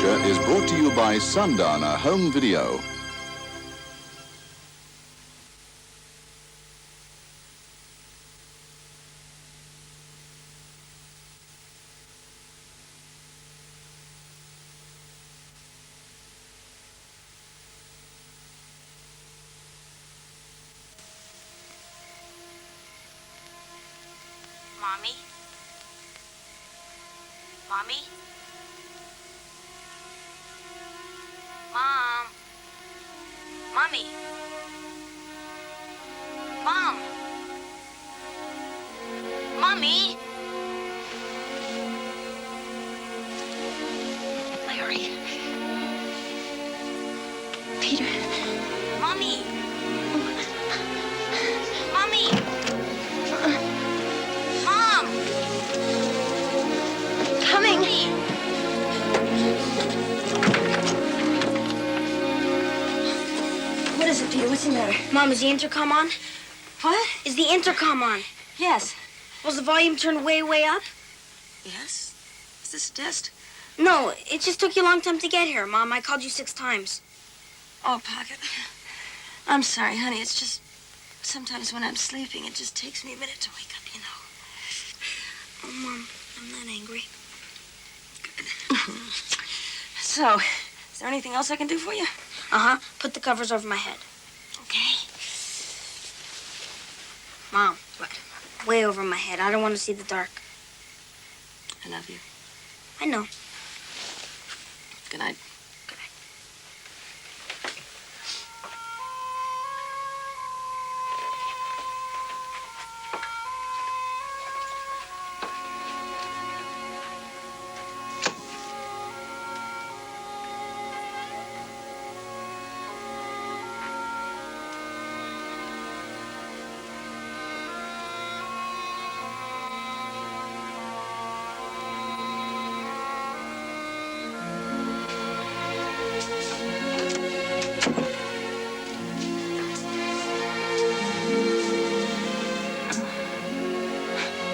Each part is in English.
Future is brought to you by Sundowner Home Video. Mommy? Mommy? Mom? Mommy? Mom? Mommy? Larry? Peter? Mommy? Mommy? Mom? Coming. Mommy? What is it, Peter? What's the matter? Mom, is the intercom on? What? Is the intercom on? Yes. Was the volume turned way, way up? Yes? Is this a test? No, it just took you a long time to get here, Mom. I called you 6 times. Oh, Pocket. I'm sorry, honey. It's just sometimes when I'm sleeping, it just takes me a minute to wake up, you know. Oh, Mom, I'm not angry. So, is there anything else I can do for you? Uh-huh. Put the covers over my head. Okay. Mom. What? Way over my head. I don't want to see the dark. I love you. I know. Good night. Good night.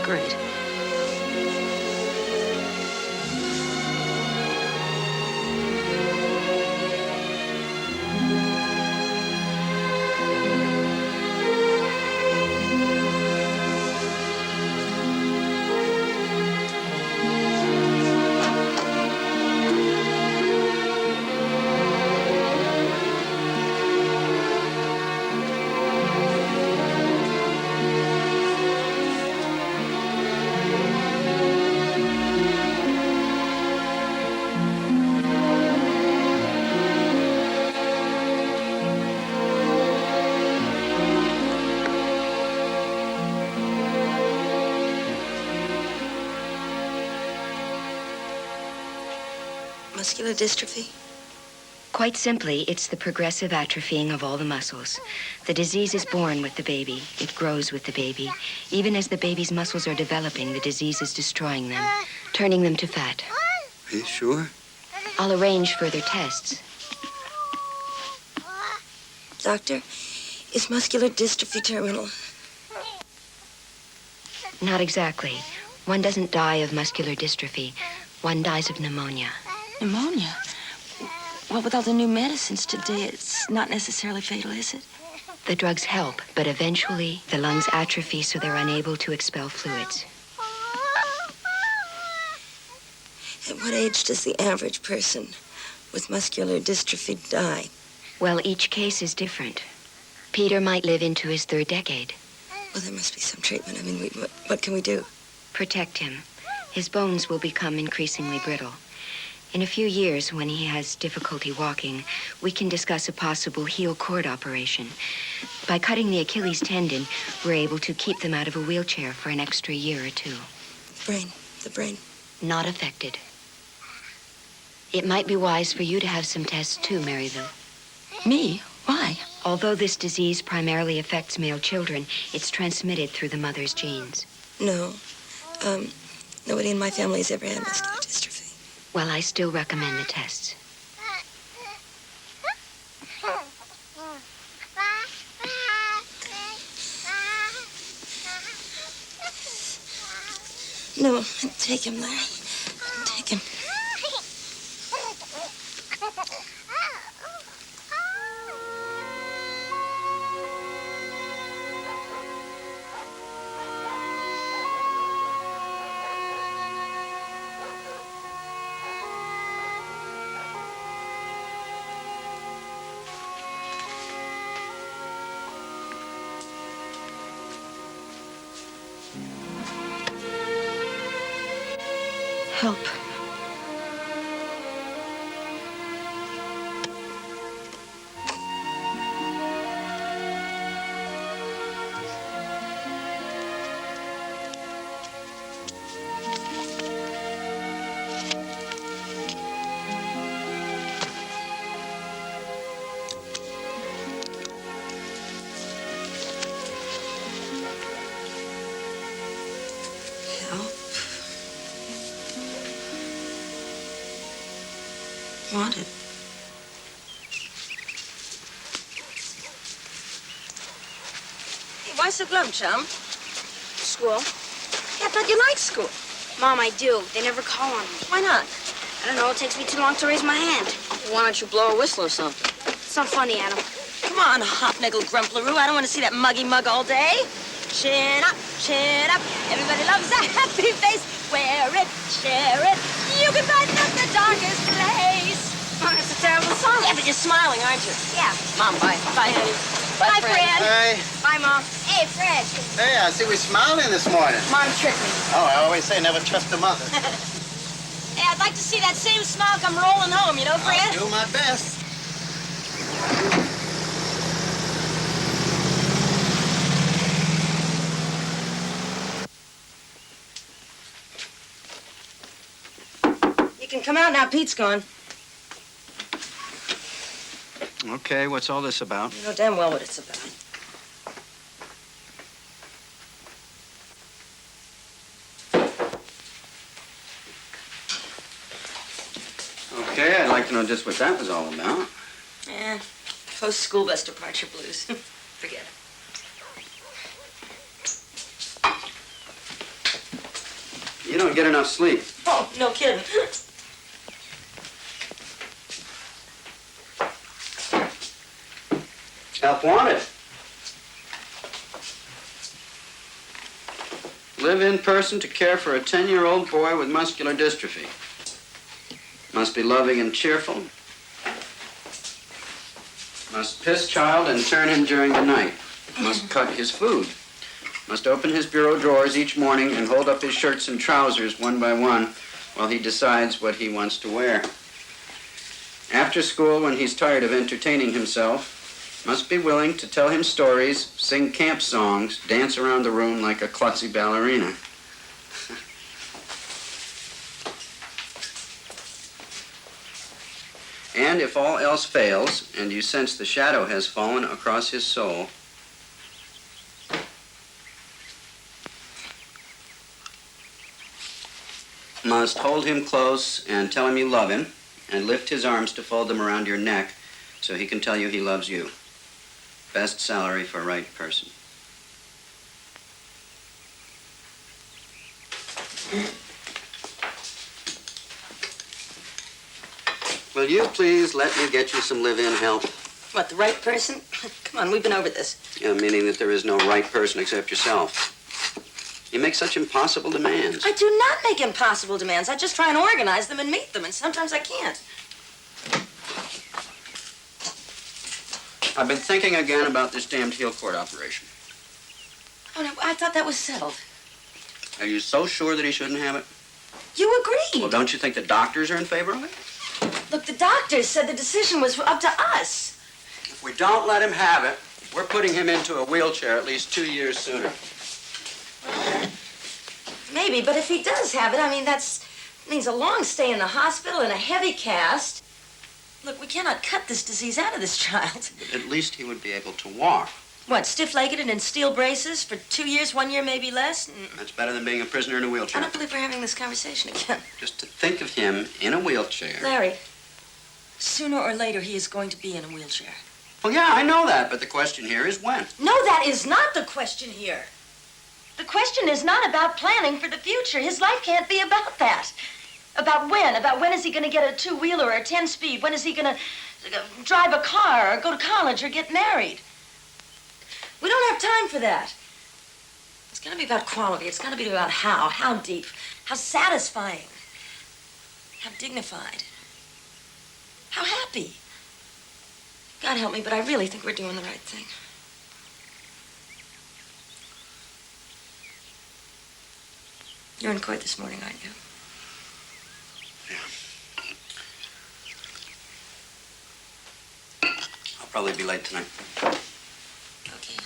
Great. Muscular dystrophy? Quite simply, it's the progressive atrophying of all the muscles. The disease is born with the baby. It grows with the baby. Even as the baby's muscles are developing, the disease is destroying them, turning them to fat. Are you sure? I'll arrange further tests. Doctor, is muscular dystrophy terminal? Not exactly. One doesn't die of muscular dystrophy. One dies of pneumonia. Pneumonia? Well, with all the new medicines today, it's not necessarily fatal, is it? The drugs help, but eventually the lungs atrophy so they're unable to expel fluids. At what age does the average person with muscular dystrophy die? Well, each case is different. Peter might live into his 3rd decade. Well, there must be some treatment. I mean, what can we do? Protect him. His bones will become increasingly brittle. In a few years, when he has difficulty walking, we can discuss a possible heel cord operation. By cutting the Achilles tendon, we're able to keep them out of a wheelchair for an extra year or 2. The brain. Not affected. It might be wise for you to have some tests too, Mary-Lou. Me? Why? Although this disease primarily affects male children, it's transmitted through the mother's genes. No. Nobody in my family has ever had muscular dystrophy. Well, I still recommend the tests. No, take him, Larry. Take him. help. Wanted. Hey, why so glum, chum? School. Yeah, I thought you liked school. Mom, I do. They never call on me. Why not? I don't know. It takes me too long to raise my hand. Why don't you blow a whistle or something? It's not funny, Adam. Come on, hop-nickel grumplaroo. I don't want to see that muggy mug all day. Chin up, chin up. Everybody loves a happy face. Wear it, share it. You can brighten up the darkest place. Oh, it's a terrible song. Yeah, but you're smiling, aren't you? Yeah. Mom, bye. Bye, honey. Bye, Fred. Hey, Bye, Mom. Hey, Fred. hey, I see we're smiling this morning. Mom tricked me. Oh, I always say never trust a mother. Hey, I'd like to see that same smile come rolling home, you know, Fred? I'll do my best. You can come out now. Pete's gone. Okay, what's all this about? You know damn well what it's about. Okay, I'd like to know just what that was all about. Yeah, post-school bus departure blues. Forget it. You don't get enough sleep. Oh, no kidding. Help wanted. Live-in person to care for a 10-year-old boy with muscular dystrophy. Must be loving and cheerful. Must piss child and turn him during the night. Must cut his food. Must open his bureau drawers each morning and hold up his shirts and trousers one by one while he decides what he wants to wear. After school, when he's tired of entertaining himself, must be willing to tell him stories, sing camp songs, dance around the room like a klutzy ballerina. And if all else fails, and you sense the shadow has fallen across his soul, must hold him close and tell him you love him, and lift his arms to fold them around your neck so he can tell you he loves you. Best salary for right person. Will you please let me get you some live-in help? What, the right person? Come on, we've been over this. Yeah, meaning that there is no right person except yourself. You make such impossible demands. I do not make impossible demands. I just try and organize them and meet them, and sometimes I can't. I've been thinking again about this damned heel cord operation. Oh, no, I thought that was settled. Are you so sure that he shouldn't have it? You agreed. Well, don't you think the doctors are in favor of it? Look, the doctors said the decision was up to us. If we don't let him have it, we're putting him into a wheelchair at least 2 years sooner. Maybe, but if he does have it, I mean, that means a long stay in the hospital and a heavy cast. Look, we cannot cut this disease out of this child. But at least he would be able to walk. What, stiff-legged and in steel braces for 2 years, 1 year, maybe less? That's better than being a prisoner in a I wheelchair. don't believe we're having this conversation again. Just to think of him in a wheelchair. Larry, sooner or later he is going to be in a wheelchair. Well, yeah, I know that, but the question here is when. No, that is not the question here. The question is not about planning for the future. His life can't be about that. About when is he going to get a two-wheeler or a 10-speed? When is he going to drive a car or go to college or get married? We don't have time for that. It's going to be about quality. It's going to be about how deep, how satisfying, how dignified, how happy. God help me, but I really think we're doing the right thing. You're in court this morning, aren't you? probably be late tonight. Okay.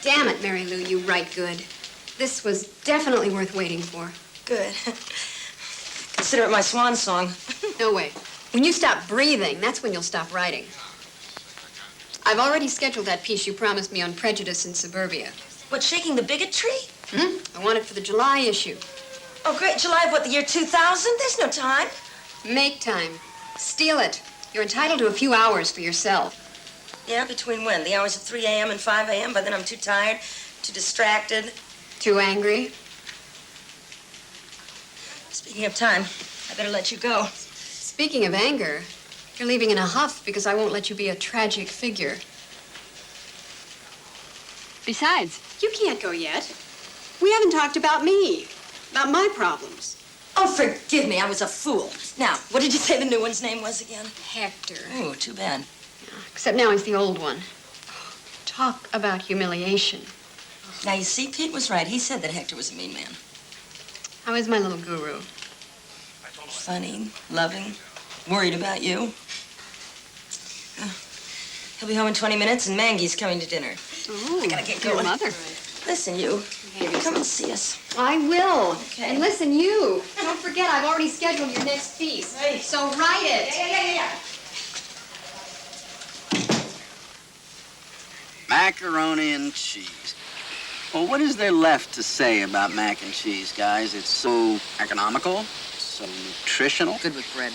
Damn it, Mary-Lou, you write good. This was definitely worth waiting for. Good. Consider it my swan song. No way. When you stop breathing, that's when you'll stop writing. I've already scheduled that piece you promised me on prejudice in suburbia. What, shaking the bigotry? I want it for the July issue. Oh, great. July of what, the year 2000? There's no time. Make time. Steal it. You're entitled to a few hours for yourself. Yeah, between when? The hours of 3 a.m. and 5 a.m.? By then I'm too tired, too distracted. Too angry? Speaking of time, I better let you go. Speaking of anger, you're leaving in a huff because I won't let you be a tragic figure. Besides, you can't go yet. We haven't talked about me, about my problems. Oh, forgive me, I was a fool. Now, what did you say the new one's name was again? Hector. Oh, too bad. Except now he's the old one. Talk about humiliation. Now, you see, Pete was right. He said that Hector was a mean man. How is my little guru? Funny, loving, worried about you. He'll be home in 20 minutes, and Mangie's coming to dinner. Oh, I gotta get your going. mother. Listen, you. Come and see us. I will. Okay. And listen, you. Don't forget, I've already scheduled your next piece. Hey. So write it. Yeah. Macaroni and cheese. Well, what is there left to say about mac and cheese, guys? It's so economical, so nutritional. Good with bread.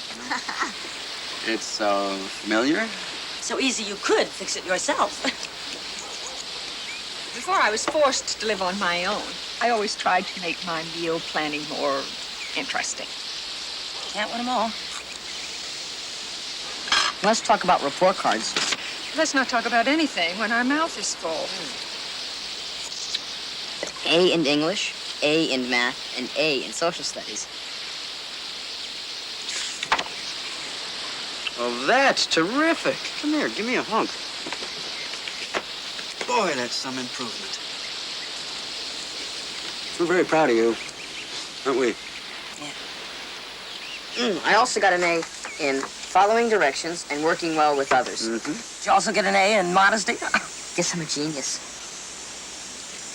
It's so familiar. So easy you could fix it yourself. Before I was forced to live on my own, I always tried to make my meal planning more interesting. Can't win them all. Let's talk about report cards. Let's not talk about anything when our mouth is full. A in English, A in math, and A in social studies. Well, that's terrific. Come here, give me a hug. Boy, that's some improvement. We're very proud of you, aren't we? I also got an A in following directions and working well with others. Mm-hmm. Did you also get an A in modesty? Guess I'm a genius.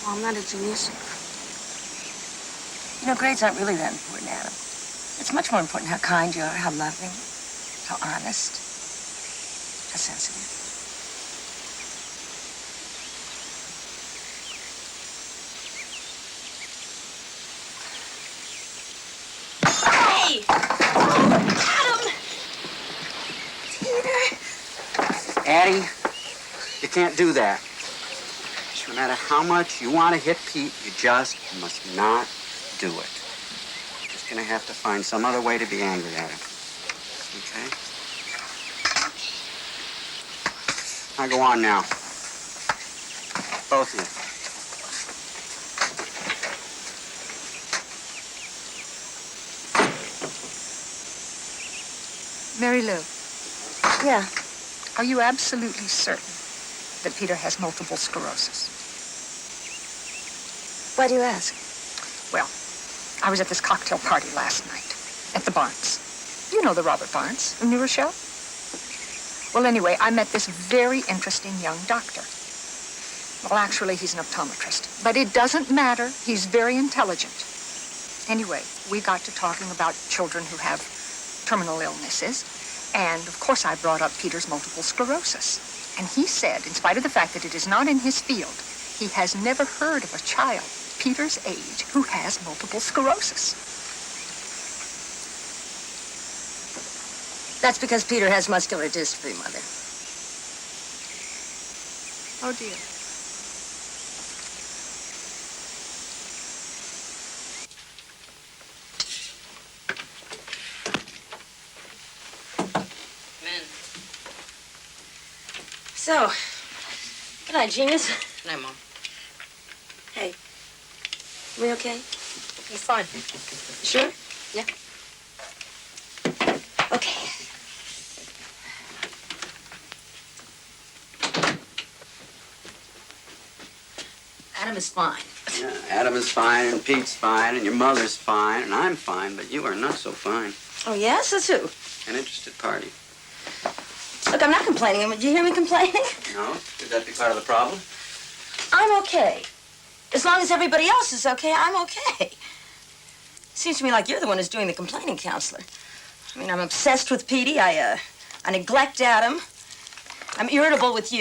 Well, I'm not a genius. You know, grades aren't really that important, Adam. It's much more important how kind you are, how loving, how honest, how sensitive. Hey! Oh, Adam! Peter! Addie, you can't do that. No matter how much you want to hit Pete, you just must not do it. You're just going to have to find some other way to be angry at him. Okay? Now go on now. Both of you. Mary-Lou, Yeah. are you absolutely certain that Peter has multiple sclerosis? Why do you ask? Well, I was at this cocktail party last night at the Barnes. You know the Robert Barnes in New Rochelle? Well, anyway, I met this very interesting young doctor. Well, actually, he's an optometrist. But it doesn't matter. He's very intelligent. Anyway, we got to talking about children who have terminal illnesses. And, of course, I brought up Peter's multiple sclerosis. And he said, in spite of the fact that it is not in his field, he has never heard of a child Peter's age who has multiple sclerosis. That's because Peter has muscular dystrophy, Mother. Oh, dear. So, good night, genius. Good night, Mom. Hey, we okay? It's fine. Sure? Yeah. Okay. Adam is fine. Yeah, Adam is fine, and Pete's fine, and your mother's fine, and I'm fine, but you are not so fine. Oh, yes? That's who? An interested party. Look, I'm not complaining. Did you hear me complaining? No? Could that be part of the problem? I'm okay. As long as everybody else is okay, I'm okay. Seems to me like you're the one who's doing the complaining, counselor. I mean, I'm obsessed with Petey. I neglect Adam. I'm irritable with you.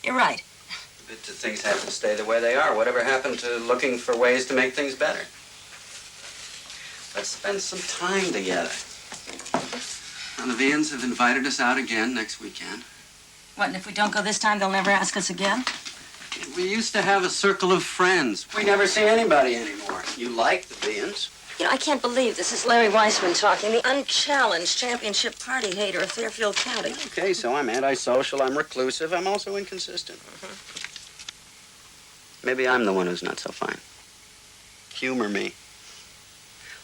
You're right. But things have to stay the way they are. Whatever happened to looking for ways to make things better? Let's spend some time together. Now, the Vians have invited us out again next weekend. What, and if we don't go this time, they'll never ask us again? We used to have a circle of friends. We never see anybody anymore. You like the Vians. You know, I can't believe this is Larry Weisman talking, the unchallenged championship party hater of Fairfield County. Okay, so I'm antisocial, I'm reclusive, I'm also inconsistent. Maybe I'm the one who's not so fine. Humor me.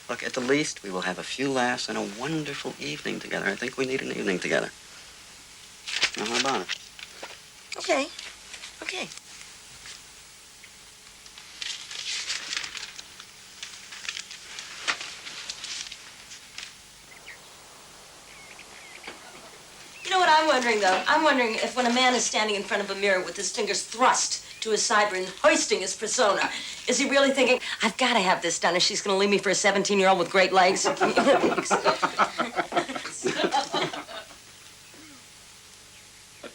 Look, at the least, we will have a few laughs and a wonderful evening together. I think we need an evening together. Now, how about it? Okay. Okay. You know what I'm wondering, though? I'm wondering if when a man is standing in front of a mirror with his fingers thrust to his sideburn, hoisting his persona, is he really thinking, I've got to have this done or she's going to leave me for a 17-year-old with great legs?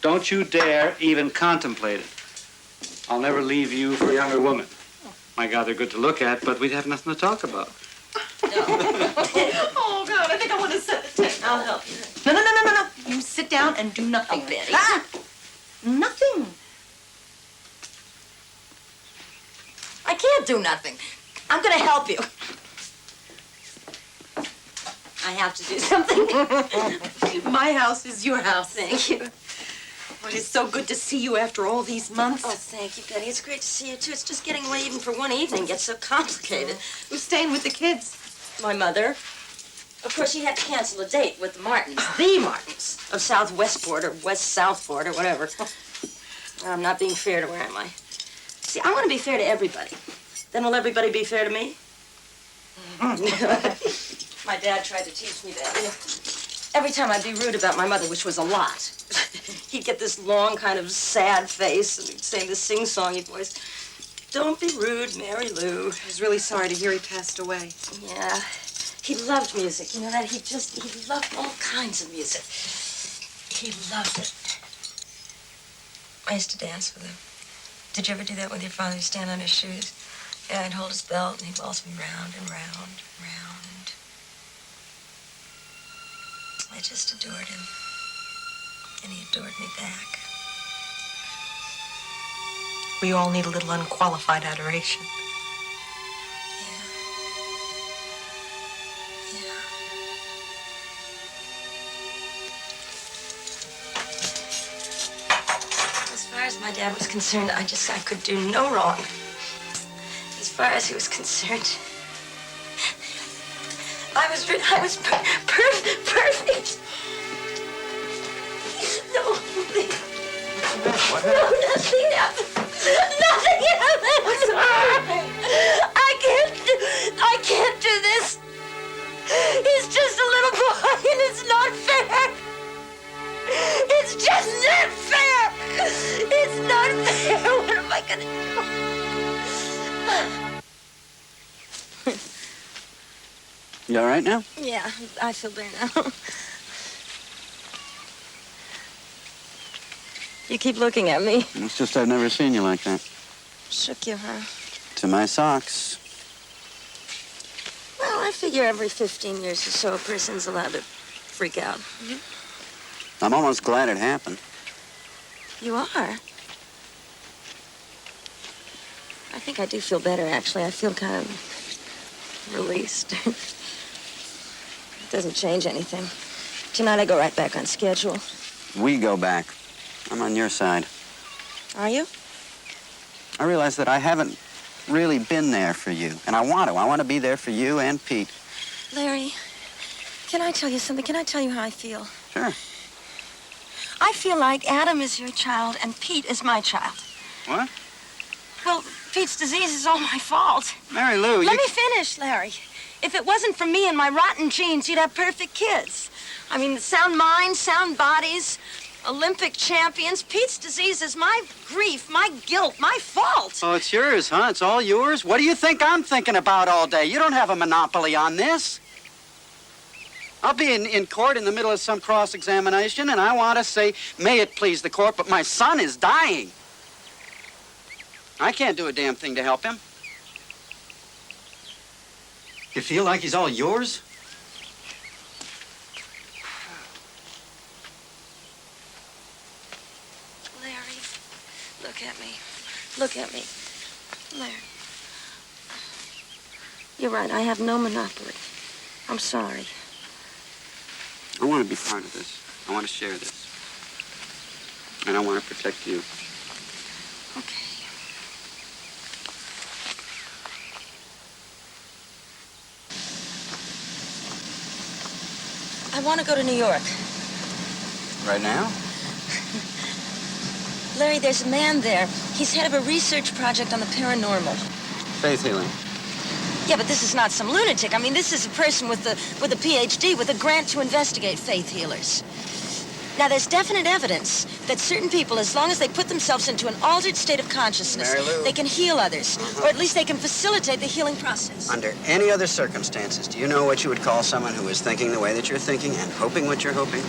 Don't you dare even contemplate it. I'll never leave you for a younger woman. My God, they're good to look at, but we'd have nothing to talk about. Oh, God, I think I want to set the table. I'll help you. No. You sit down and do nothing. Oh, Betty. Ah! Nothing. I can't do nothing. I'm going to help you. I have to do something. My house is your house. Thank you. Oh, it is so good to see you after all these months. Oh, thank you, Betty. It's great to see you, too. It's just getting away even for one evening gets so complicated. Who's staying with the kids? My mother. Of course, she had to cancel a date with the Martins of South Westport or West Southport or whatever. I'm not being fair to her, am I? See, I want to be fair to everybody. Then will everybody be fair to me? My dad tried to teach me that. You know, every time I'd be rude about my mother, which was a lot, he'd get this long kind of sad face and he'd say this sing-songy voice. Don't be rude, Mary-Lou. I was really sorry to hear he passed away. Yeah. He loved music. You know that? He loved all kinds of music. He loved it. I used to dance with him. Did you ever do that with your father? Stand on his shoes? Yeah, I'd hold his belt and he'd waltz me round and round and round. I just adored him. And he adored me back. We all need a little unqualified adoration. As far as my dad was concerned, I could do no wrong. As far as he was concerned, I was perfect. No, nothing. What No, nothing happened. Nothing happened. I can't do this. He's just a little boy, and it's not fair. It's just not fair. It's not fair. What am I gonna do? You all right now? Yeah, I feel better now. You keep looking at me. It's just I've never seen you like that. Shook you, huh? To my socks. Well, I figure every 15 years or so, a person's allowed to freak out. I'm almost glad it happened. You are? I think I do feel better, actually. I feel kind of released. It doesn't change anything. Tonight I go right back on schedule. We go back. I'm on your side. Are you? I realize that I haven't really been there for you, and I want to. I want to be there for you and Pete. Larry, Can I tell you something? Can I tell you how I feel? Sure. I feel like Adam is your child and Pete is my child. What? Well, Pete's disease is all my fault. Mary-Lou, Let me finish, Larry. If it wasn't for me and my rotten genes, you'd have perfect kids. I mean, sound minds, sound bodies, Olympic champions. Pete's disease is my grief, my guilt, my fault. Oh, it's yours, huh? It's all yours? What do you think I'm thinking about all day? You don't have a monopoly on this. I'll be in court in the middle of some cross-examination, and I want to say, may it please the court, but my son is dying. I can't do a damn thing to help him. You feel like he's all yours? Larry, look at me. Look at me. Larry. You're right, I have no monopoly. I'm sorry. I want to be part of this. I want to share this. And I want to protect you. Okay. I want to go to New York. Right now? Larry, there's a man there. He's head of a research project on the paranormal. Faith healing. Yeah, but this is not some lunatic. I mean, this is a person with a PhD, with a grant to investigate faith healers. Now, there's definite evidence that certain people, as long as they put themselves into an altered state of consciousness, Mary-Lou. they can heal others, or at least they can facilitate the healing process. Under any other circumstances, do you know what you would call someone who is thinking the way that you're thinking and hoping what you're hoping?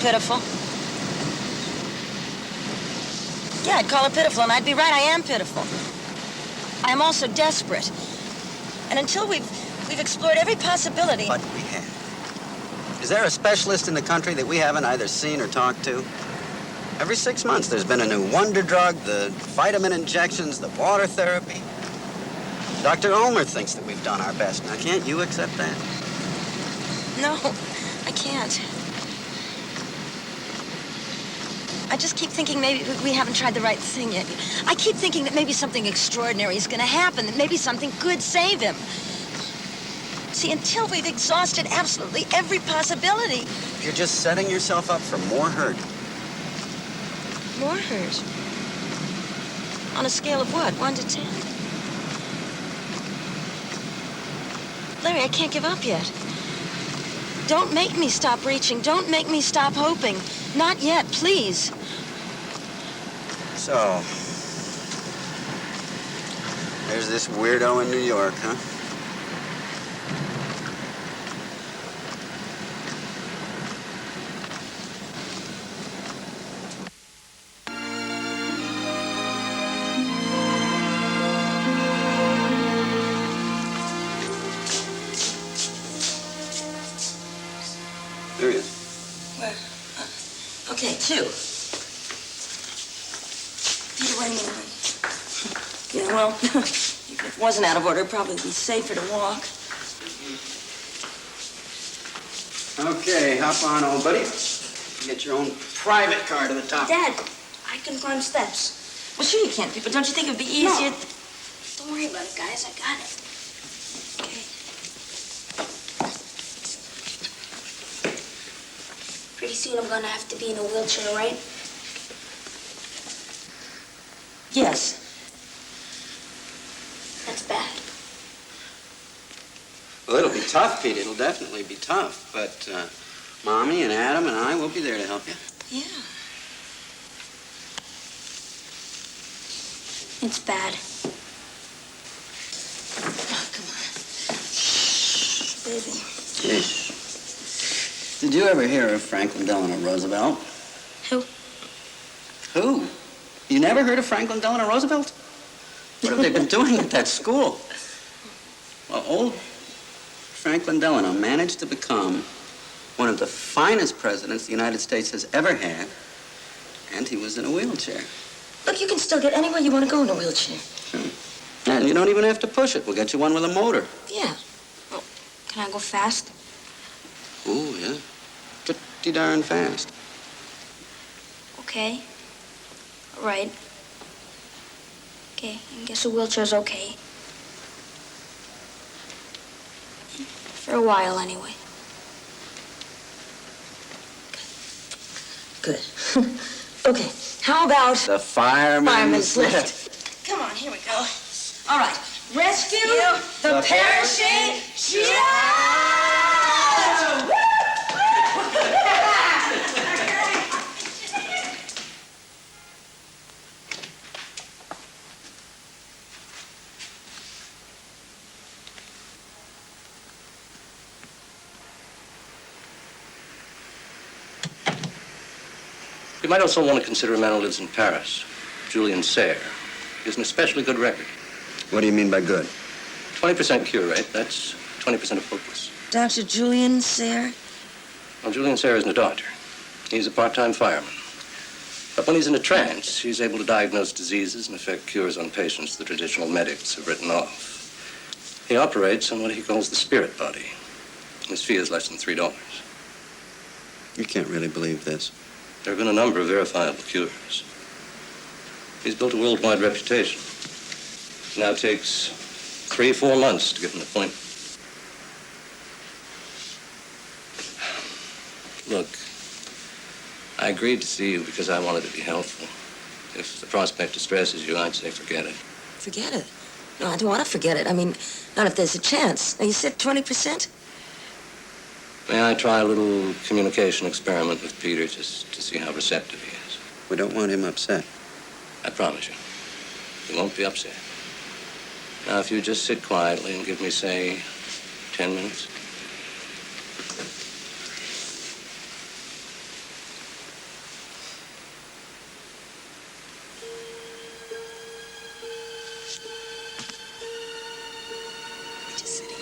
Pitiful. Yeah, I'd call it pitiful, and I'd be right, I am pitiful. I am also desperate. And until we've explored every possibility... But we have. Is there a specialist in the country that we haven't either seen or talked to? Every 6 months, there's been a new wonder drug, the vitamin injections, the water therapy. Dr. Ulmer thinks that we've done our best. Now, can't you accept that? No, I can't. I just keep thinking maybe we haven't tried the right thing yet. I keep thinking that maybe something extraordinary is going to happen, that maybe something could save him. See, until we've exhausted absolutely every possibility. You're just setting yourself up for more hurt. More hurt? On a scale of what, 1 to 10? Larry, I can't give up yet. Don't make me stop reaching. Don't make me stop hoping. Not yet, please. So, there's this weirdo in New York, huh? There he is. Where? Okay, 2. Peter, wait a minute. Yeah, well, if it wasn't out of order, it'd probably be safer to walk. Okay, hop on, old buddy. Get your own private car to the top. Dad, I can climb steps. Well, sure you can, but don't you think it would be easier? No. Don't worry about it, guys. I got it. Okay. Pretty soon I'm gonna have to be in a wheelchair, right? Yes. That's bad. Well, it'll be tough, Pete. It'll definitely be tough. But Mommy and Adam and I will be there to help you. Yeah. It's bad. Oh, come on. Shh, baby. Yes. Did you ever hear of Franklin Delano Roosevelt? Who? Who? You never heard of Franklin Delano Roosevelt? What have they been doing at that school? Well, old Franklin Delano managed to become one of the finest presidents the United States has ever had, and he was in a wheelchair. Look, you can still get anywhere you want to go in a wheelchair. Sure. And you don't even have to push it. We'll get you one with a motor. Yeah. Well, can I go fast? Oh, yeah. Pretty darn fast. Okay. All right. Okay, I guess a wheelchair's okay. For a while, anyway. Good. Okay, how about The fireman's lift? Come on, here we go. All right, rescue the perishing child! You might also want to consider a man who lives in Paris, Julian Sayre. He has an especially good record. What do you mean by good? 20% cure rate, that's 20% of hopeless. Dr. Julian Sayre? Well, Julian Sayre isn't a doctor. He's a part-time fireman. But when he's in a trance, he's able to diagnose diseases and effect cures on patients the traditional medics have written off. He operates on what he calls the spirit body. His fee is less than $3. You can't really believe this. There have been a number of verifiable cures. He's built a worldwide reputation. It now takes 3-4 months to get an appointment. Look, I agreed to see you because I wanted to be helpful. If the prospect distresses you, I'd say forget it. Forget it? No, I don't want to forget it. I mean, not if there's a chance. Now, you said 20%? May I try a little communication experiment with Peter just to see how receptive he is? We don't want him upset. I promise you, he won't be upset. Now, if you just sit quietly and give me, say, 10 minutes. Just sit here.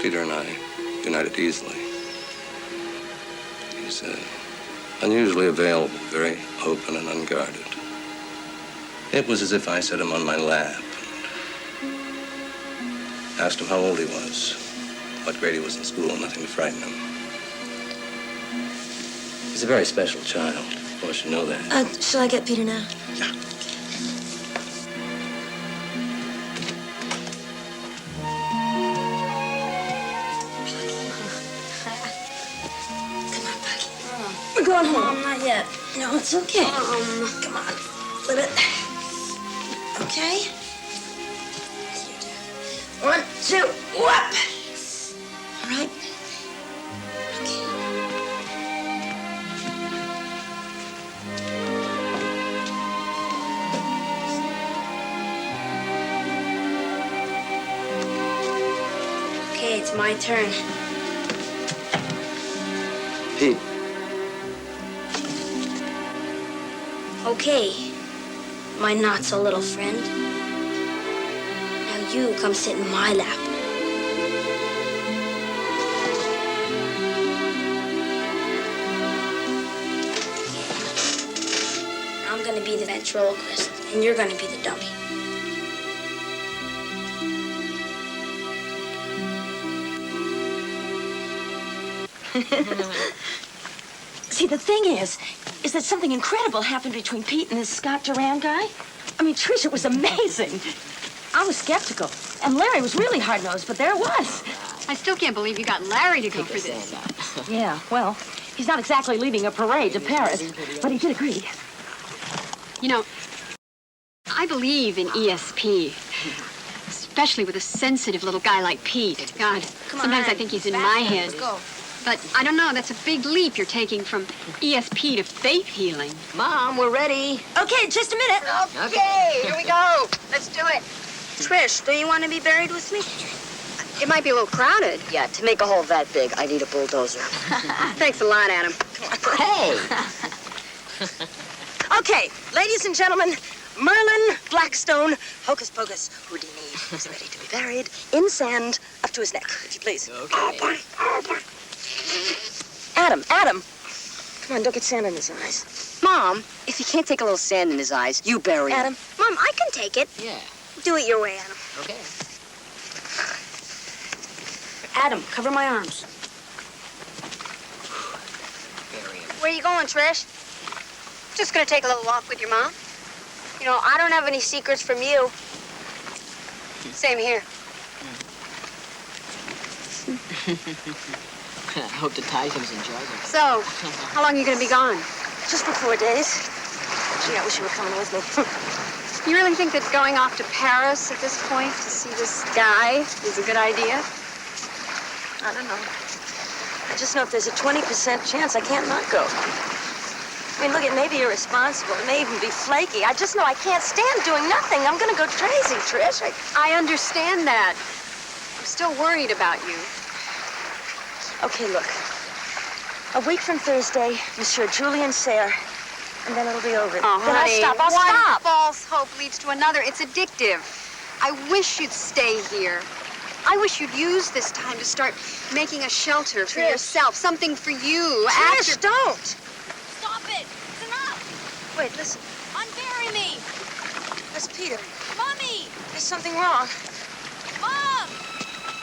Peter and I united easily. He's unusually available, very open and unguarded. It was as if I set him on my lap and asked him how old he was, what grade he was in school, nothing to frighten him. He's a very special child. Of course, you know that. Shall I get Peter now? Yeah. We're going home. Not yet. No, it's okay. Come on. Let it. Okay? 1, 2, whoop! All right? Okay, it's my turn. Pete. Okay, my not-so-little friend. Now you come sit in my lap. I'm gonna be the ventriloquist, and you're gonna be the dummy. See, the thing is that something incredible happened between Pete and this Scott Duran guy. I mean, Trish, it was amazing. I was skeptical, and Larry was really hard-nosed, but there it was. I still can't believe you got Larry to go for this. Yeah, well, he's not exactly leading a parade to Paris, but he did agree. You know, I believe in ESP, especially with a sensitive little guy like Pete. God, sometimes I think he's in my head. Let's go. But I don't know, that's a big leap you're taking from ESP to faith healing. Mom, we're ready. Okay, just a minute. Okay, here we go. Let's do it. Trish, do you want to be buried with me? It might be a little crowded. Yeah, to make a hole that big, I need a bulldozer. Thanks a lot, Adam. Hey! Okay, ladies and gentlemen, Merlin Blackstone, hocus pocus, Houdini, is ready to be buried in sand up to his neck, if you please. Okay. Adam, come on, don't get sand in his eyes. Mom, if he can't take a little sand in his eyes, you bury him. Adam, Mom, I can take it. Yeah. Do it your way, Adam. Okay. Adam, cover my arms. Bury him. Where you going, Trish? Just gonna take a little walk with your mom. You know, I don't have any secrets from you. Same here. I hope the Tysons enjoy them. So, how long are you going to be gone? Just for 4 days. Gee, I wish you were coming with me. You really think that going off to Paris at this point to see this guy is a good idea? I don't know. I just know if there's a 20% chance I can't not go. I mean, look, it may be irresponsible. It may even be flaky. I just know I can't stand doing nothing. I'm gonna go crazy, Trish. I understand that. I'm still worried about you. Okay, look. A week from Thursday, Monsieur Julian Sayre, and then it'll be over. Oh, then honey, I'll one stop. false hope leads to another. It's addictive. I wish you'd stay here. I wish you'd use this time to start making a shelter for Trish. yourself, something for you. Trish, don't! Stop it! It's enough! Wait, listen. Unbury me! That's Peter. Mommy! There's something wrong. Mom!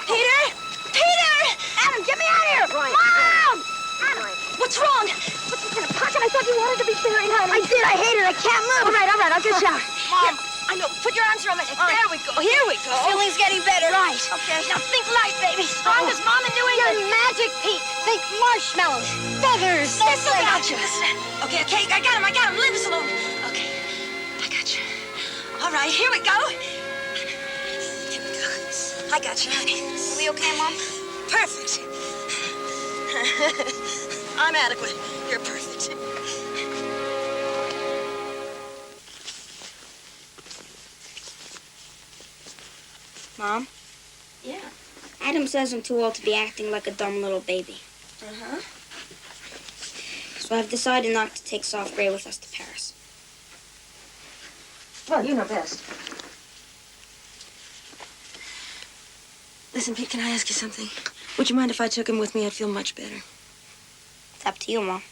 Peter! Peter! Adam, get me out of here! Right. Mom! Adam, What's wrong? What's in a pocket? I thought you wanted to be buried, honey. I did. I hate it. I can't move. All right, I'll get you out. Mom. I know. Put your arms around my neck. All right. There we go. Here we go. Feeling's getting better. Right. Okay. Now think light, baby. Strong as Mom in New England. You're magic, Pete. Think marshmallows, feathers. Listen, I got baby. you. Okay, I got him. Leave us alone. Okay, I got you. All right, here we go. Here we go. I got you, honey. We okay, Mom? Perfect. I'm adequate. You're perfect. Mom? Yeah. Adam says I'm too old to be acting like a dumb little baby. Uh-huh. So I've decided not to take Soft Gray with us to Paris. Well, you know best. Listen, Pete, can I ask you something? Would you mind if I took him with me? I'd feel much better. It's up to you, Mom.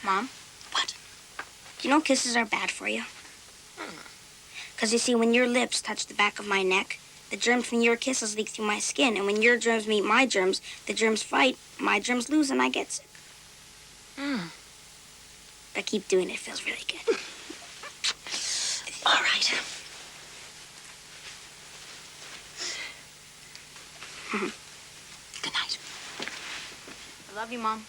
Mom? What? Do you know kisses are bad for you? Because you see, when your lips touch the back of my neck, the germs from your kisses leak through my skin. And when your germs meet my germs, the germs fight, my germs lose, and I get sick. But keep doing it. It feels really good. All right. Good night. I love you, Mom.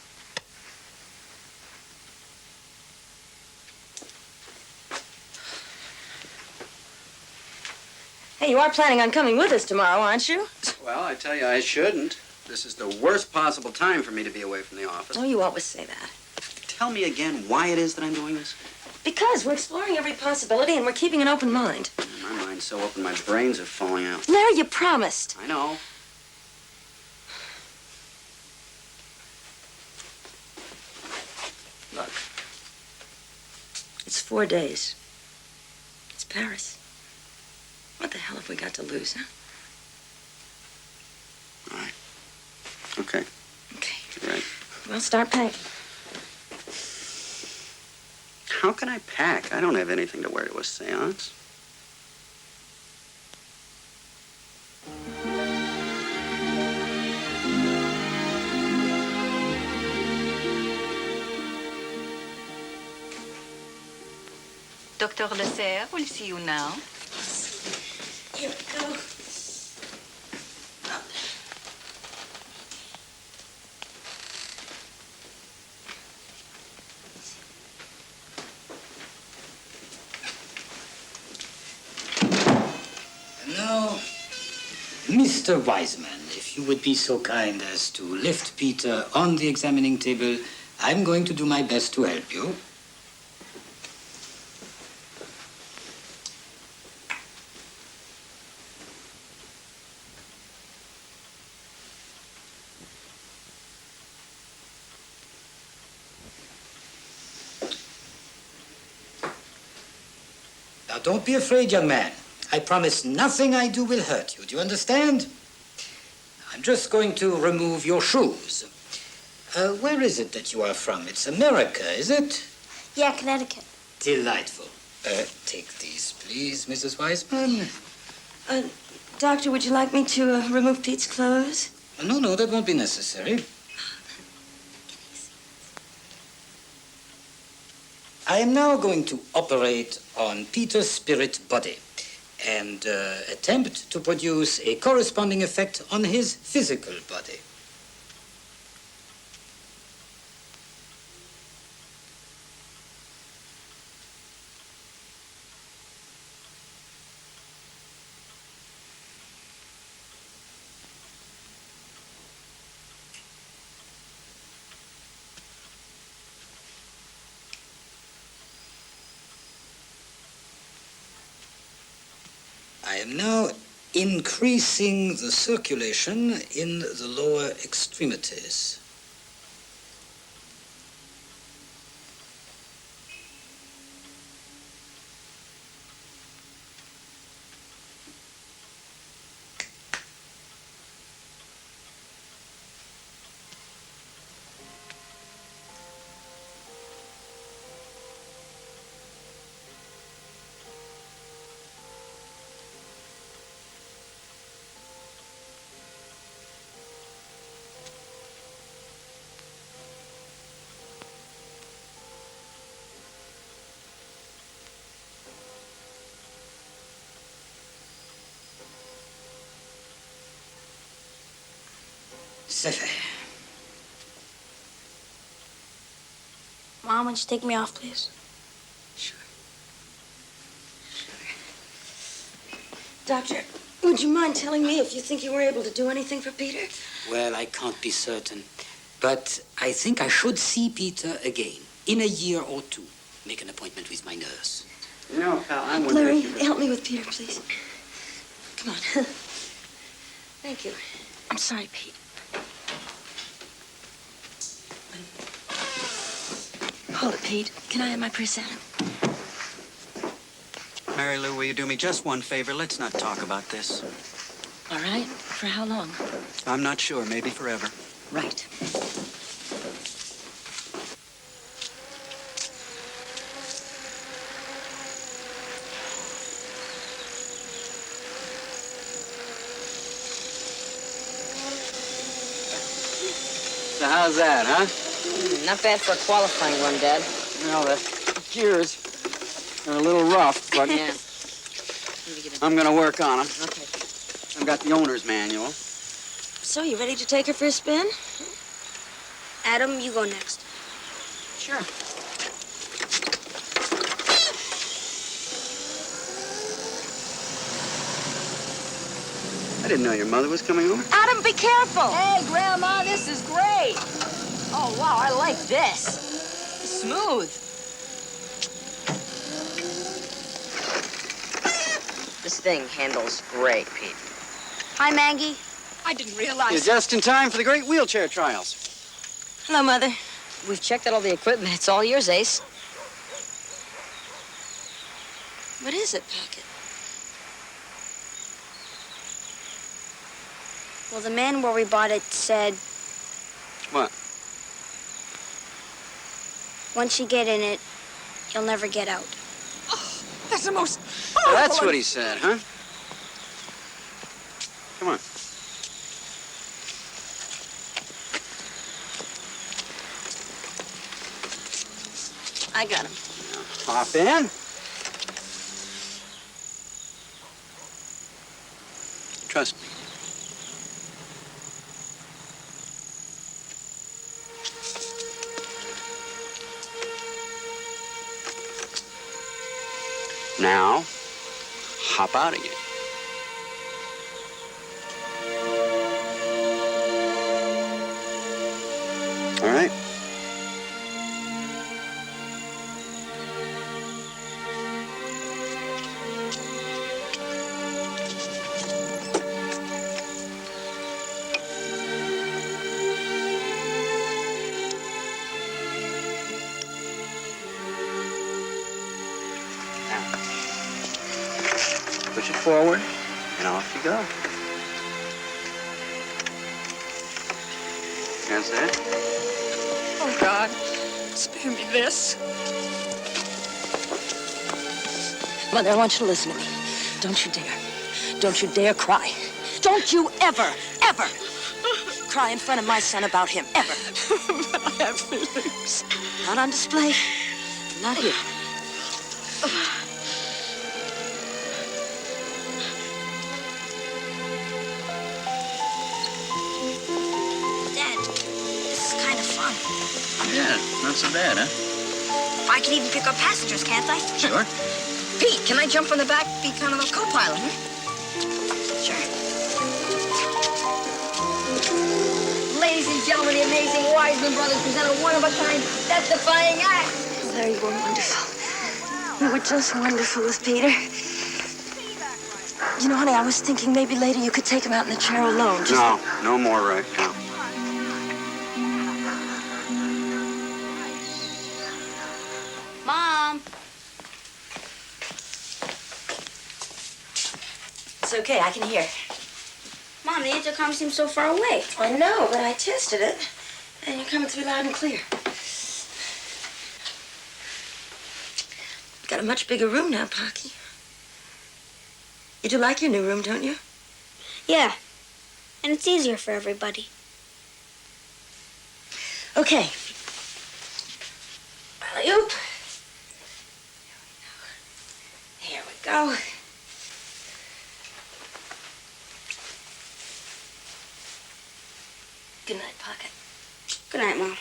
Hey, you are planning on coming with us tomorrow, aren't you? Well, I tell you, I shouldn't. This is the worst possible time for me to be away from the office. Oh, you always say that. Tell me again why it is that I'm doing this. Because we're exploring every possibility and we're keeping an open mind. My mind's so open, my brains are falling out. Larry, you promised. I know. Look. It's 4 days. It's Paris. What the hell have we got to lose, huh? All right. Okay. Okay. You're right. Well, start packing. How can I pack? I don't have anything to wear to a seance. Dr. Lasserre will see you now. Here we go. Now, Mr. Weisman, if you would be so kind as to lift Peter on the examining table, I'm going to do my best to help you. don't be afraid, young man. I promise nothing I do will hurt you. Do you understand? I'm just going to remove your shoes. Where is it that you are from? It's America, is it? Yeah, Connecticut. Delightful. Take these, please, Mrs. Weisman. Doctor, would you like me to remove Pete's clothes? No, that won't be necessary. I am now going to operate on Peter's spirit body and attempt to produce a corresponding effect on his physical body. I am now increasing the circulation in the lower extremities. Mom, would you take me off, please? Doctor, would you mind telling me if you think you were able to do anything for Peter? Well, I can't be certain, but I think I should see Peter again in a year or two. Make an appointment with my nurse. You know, pal, I'm wondering Larry, if you... help me with Peter, please. Come on. Thank you. I'm sorry, Pete. Hold it, Pete. Can I have my present? Mary-Lou, will you do me just one favor? Let's not talk about this. All right. For how long? I'm not sure. Maybe forever. Right. So how's that, huh? Not bad for a qualifying run, Dad. Well, the gears are a little rough, but Yeah. I'm going to work on them. Okay. I've got the owner's manual. So, you ready to take her for a spin? Adam, you go next. Sure. I didn't know your mother was coming over. Adam, be careful! Hey, Grandma, this is great. Oh, wow, I like this. Smooth. This thing handles great, Pete. Hi, Maggie. I didn't realize... You're just in time for the great wheelchair trials. Hello, Mother. We've checked out all the equipment. It's all yours, Ace. What is it, Pocket? Well, the man where we bought it said What? once you get in it, you'll never get out. That's the most... That's what he said, huh? Come on. I got him. Hop in. Trust me. Now, hop out again. All right. Push it forward, and off you go. That's it. Oh, God. Spare me this. Mother, I want you to listen to me. Don't you dare. Don't you dare cry. Don't you ever, ever cry in front of my son about him, ever. But I have feelings. Not on display. Not here. Dad, this is kind of fun. Yeah, not so bad, huh? I can even pick up passengers, can't I? Sure. Pete, can I jump on the back, be kind of a co-pilot, Sure. Ladies and gentlemen, the amazing Weisman brothers present a one-of-a-kind, death-defying act. Larry, you were wonderful. You were just wonderful with Peter. You know, honey, I was thinking maybe later you could take him out in the chair alone. Just No, no more right now. Mom. It's okay, I can hear. Mom, the intercom seems so far away. I know, but I tested it, and you're coming through loud and clear. Got a much bigger room now, Pocky. You do like your new room, don't you? Yeah. And it's easier for everybody. Okay. Alley-oop. Here we go. Good night, Pocket. Good night, Mom.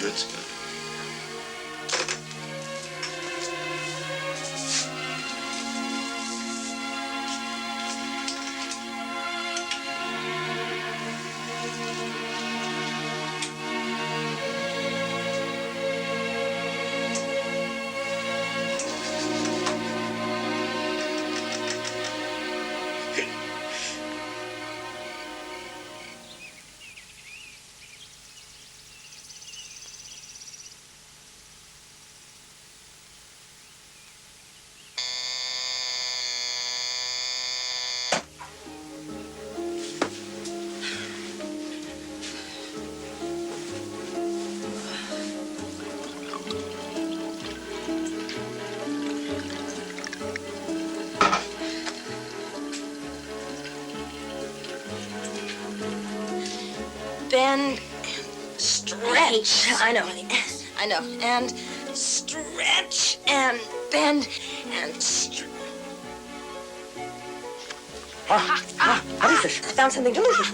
That's good. Bend and stretch. I know, honey. I know. And stretch and bend and stretch. What is this? I found something delicious.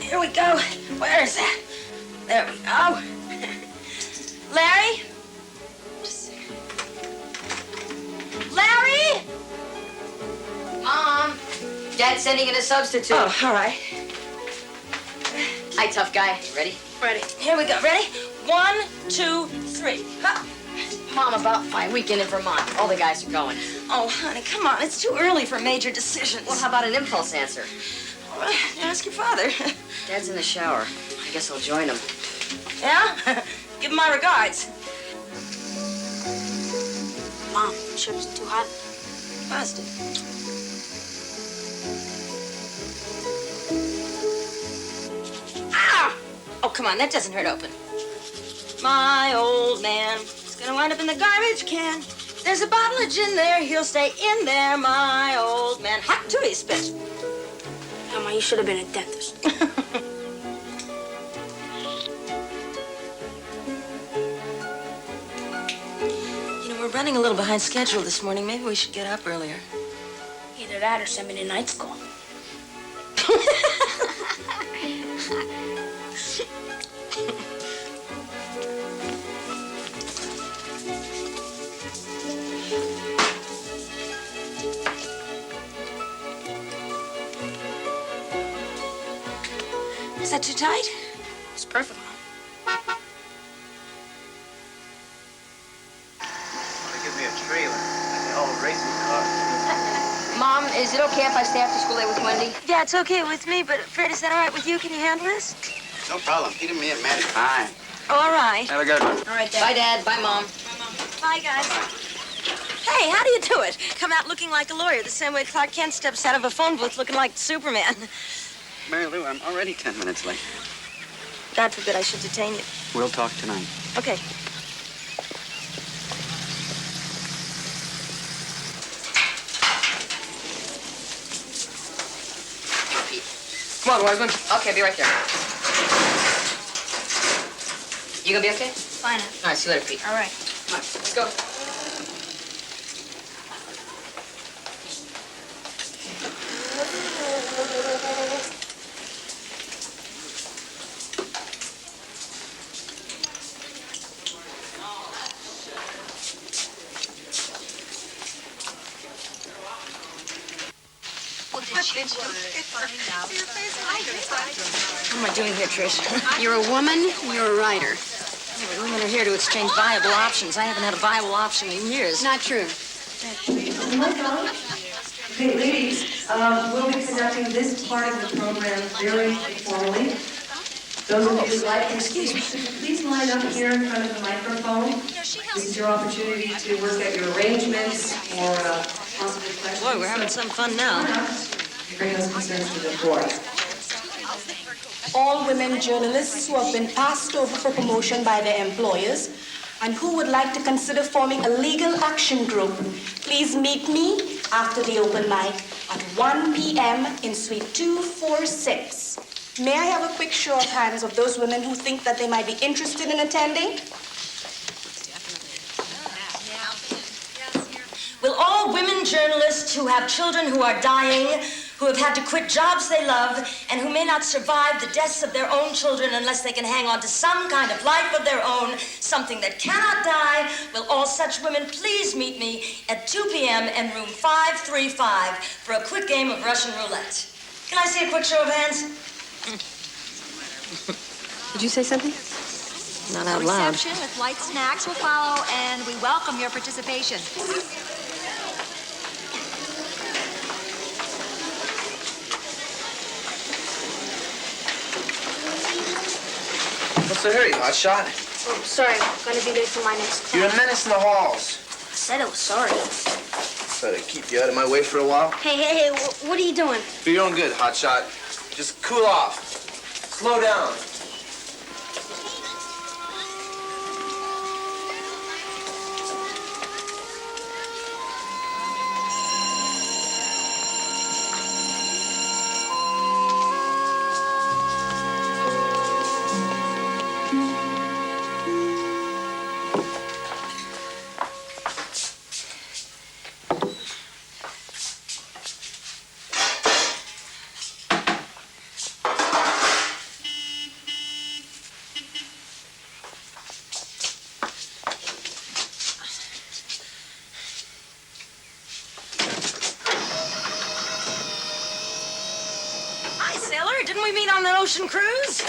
Here we go. Where is that? There we go. Larry? Just a second. Larry? Mom, Dad's sending in a substitute. Oh, all right. Hi, tough guy. Ready? Ready. Here we go. Ready? 1, 2, 3. Huh. Mom, about my weekend in Vermont. All the guys are going. Oh, honey, come on. It's too early for major decisions. Well, how about an impulse answer? Ask your father. Dad's in the shower. I guess I'll join him. Yeah? Give him my regards. Mom, sure it's too hot? Positive. Ah! Oh, come on. That doesn't hurt open. My old man is gonna wind up in the garbage can. There's a bottlage in there. He'll stay in there, my old man. Hot too, he spit. Mama, you should have been a dentist. You know, we're running a little behind schedule this morning. Maybe we should get up earlier. Either that or send me to night school. Is that too tight? It's perfect, Mom. Is it okay if I stay after school late with Wendy? Yeah, it's okay with me, but Fred, is that all right with you? Can you handle this? No problem. Peter, me, and Maddie. Hi. Oh, all right. Have a good one. All right, Dad. Bye, Dad. Bye, Mom. Bye, guys. Hey, how do you do it? Come out looking like a lawyer, the same way Clark Kent steps out of a phone booth looking like Superman. Mary-Lou, I'm already 10 minutes late. God forbid I should detain you. We'll talk tonight. Okay. Come on, Weisman. Okay, be right there. You gonna be okay? Fine. All right, see you later, Pete. All right. Come on, let's go. What am I doing here, Trish? You're a woman, you're a writer. Yeah, women are here to exchange viable options. I haven't had a viable option in years. Not true. Okay, ladies, we'll be conducting this part of the program very informally. Those of you who'd like, excuse me, could you please line up here in front of the microphone? This is your opportunity to work out your arrangements or possible questions. Boy, we're having some fun now. Bring those concerns to the floor. All women journalists who have been passed over for promotion by their employers and who would like to consider forming a legal action group, please meet me after the open mic at 1 p.m. in Suite 246. May I have a quick show of hands of those women who think that they might be interested in attending? Will all women journalists who have children who are dying, who have had to quit jobs they love, and who may not survive the deaths of their own children unless they can hang on to some kind of life of their own, something that cannot die, will all such women please meet me at 2 p.m. in room 535 for a quick game of Russian roulette? Can I see a quick show of hands? Did you say something? Not out loud. Reception with light snacks will follow, and we welcome your participation. What's the hurry, hotshot? Oh, sorry. I'm gonna be late for my next class. You're a menace in the halls. I said I was sorry. Better keep you out of my way for a while. Hey, what are you doing? For your own good, hotshot. Just cool off. Slow down. Didn't we meet on the ocean cruise?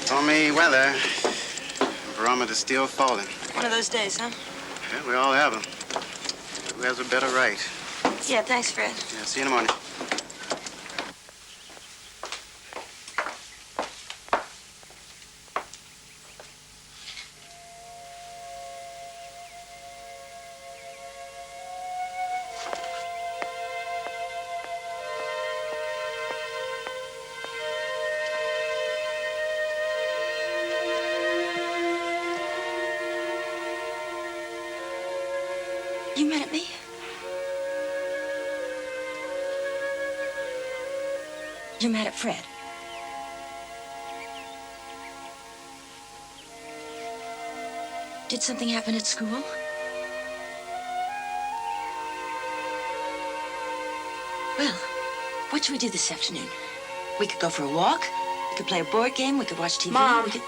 Stormy weather. Barometer still falling. One of those days, huh? Yeah, we all have them. Who has a better right? Yeah, thanks, Fred. Yeah, see you in the morning. You mad at me? You're mad at Fred? Did something happen at school? Well, what should we do this afternoon? We could go for a walk. We could play a board game. We could watch TV. Mom, we could...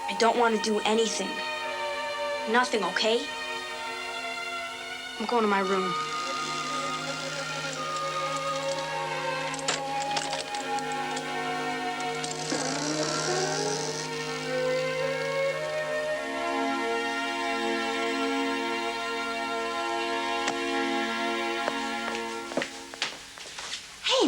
I don't want to do anything. Nothing, okay? I'm going to my room.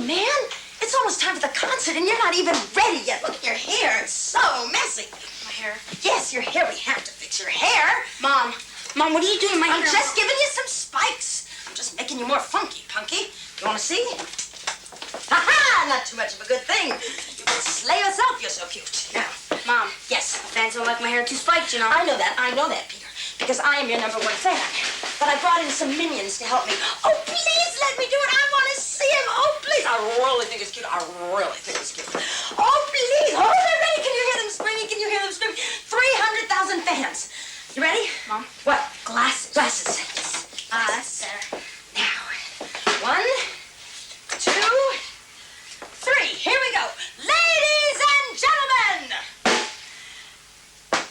man. It's almost time for the concert, and you're not even ready yet. Look at your hair. It's so messy. My hair? Yes, your hair. We have to fix your hair. Mom, what are you doing to my hair? I'm just giving you some spikes. I'm just making you more funky, Punky. You want to see? Ha-ha! Not too much of a good thing. You can slay yourself. You're so cute. Now, Mom. yes. Fans don't like my hair too spiked, you know. I know that, Peter. Because I am your #1 fan. But I brought in some minions to help me. Oh, please let me do it. I want to see him. Oh, please. I really think it's cute. Oh, please. Oh, they're ready. Can you hear them screaming? 300,000 fans. You ready? Mom. What? Glasses. Yes. That's better. Now, 1, 2, 3. Here we go. Ladies and gentlemen,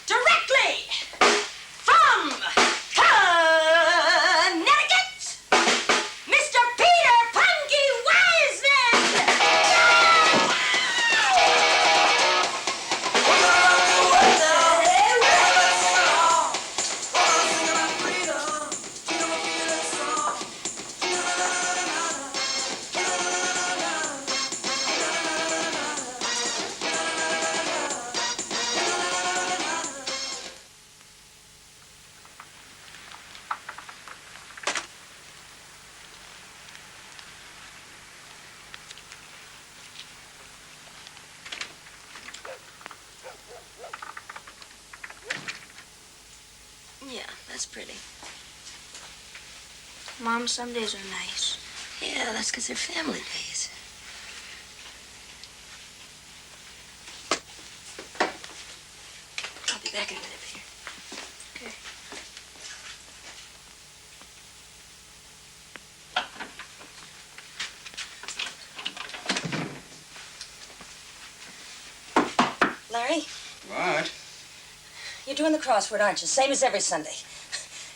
directly from Connecticut, Mr. Peter Punky Weisman. Yeah, that's pretty. Mom, some days are nice. Yeah, that's because they're family days. I'll be back in a minute, Peter. Okay. Larry, What? you're doing the crossword, aren't you? Same as every Sunday.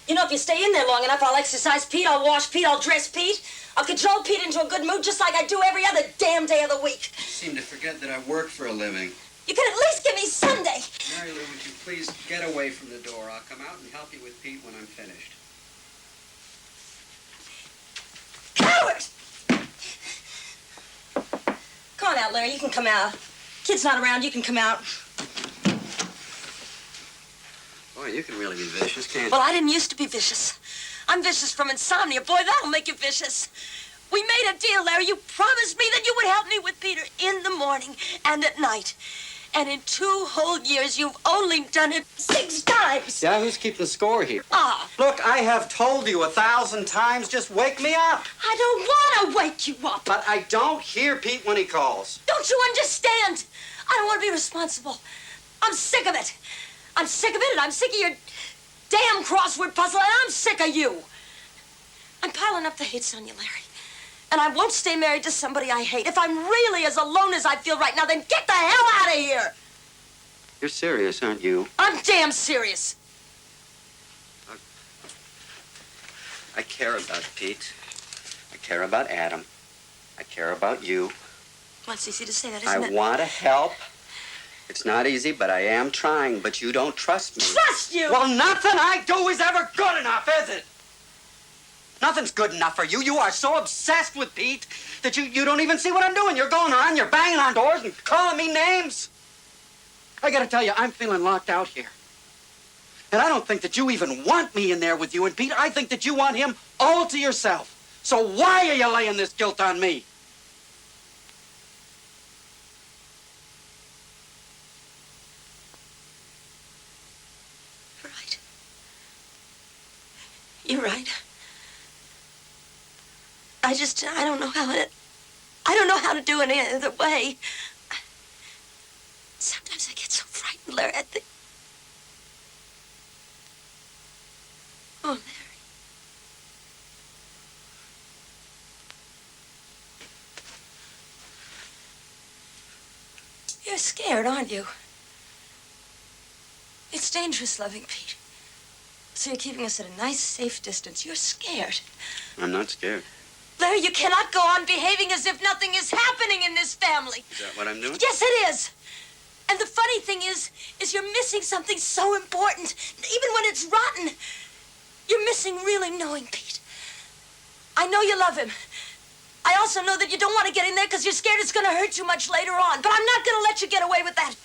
You know, if you stay in there long enough, I'll exercise Pete, I'll wash Pete, I'll dress Pete. I'll cajole Pete into a good mood just like I do every other damn day of the week. You seem to forget that I work for a living. You can at least give me Sunday. Mary-Lou, would you please get away from the door? I'll come out and help you with Pete when I'm finished. Coward! Come on out, Larry, you can come out. Kid's not around, you can come out. Boy, you can really be vicious, can't you? Well, I didn't used to be vicious. I'm vicious from insomnia. Boy, that'll make you vicious. We made a deal, Larry. You promised me that you would help me with Peter in the morning and at night. And in 2 whole years, you've only done it 6 times. Yeah, who's keeping score here? Ah. Look, I have told you 1,000 times, just wake me up. I don't want to wake you up. But I don't hear Pete when he calls. Don't you understand? I don't want to be responsible. I'm sick of it. I'm sick of it, and I'm sick of your damn crossword puzzle, and I'm sick of you. I'm piling up the hates on you, Larry. And I won't stay married to somebody I hate. If I'm really as alone as I feel right now, then get the hell out of here. You're serious, aren't you? I'm damn serious. I care about Pete. I care about Adam. I care about you. Well, it's easy to say that, isn't it? I want to help. It's not easy, but I am trying. But you don't trust me. Trust you? Well, nothing I do is ever good enough, is it? Nothing's good enough for you. You are so obsessed with Pete that you don't even see what I'm doing. You're going around, you're banging on doors and calling me names. I gotta tell you, I'm feeling locked out here. And I don't think that you even want me in there with you and Pete. I think that you want him all to yourself. So why are you laying this guilt on me? Right. You're right. I don't know how to do it any other way. Sometimes I get so frightened, Larry. I think... Oh, Larry. You're scared, aren't you? It's dangerous loving Pete. So you're keeping us at a nice, safe distance. You're scared. I'm not scared. Larry, you cannot go on behaving as if nothing is happening in this family. Is that what I'm doing? Yes, it is. And the funny thing is you're missing something so important. Even when it's rotten, you're missing really knowing Pete. I know you love him. I also know that you don't want to get in there because you're scared it's going to hurt you much later on. But I'm not going to let you get away with that.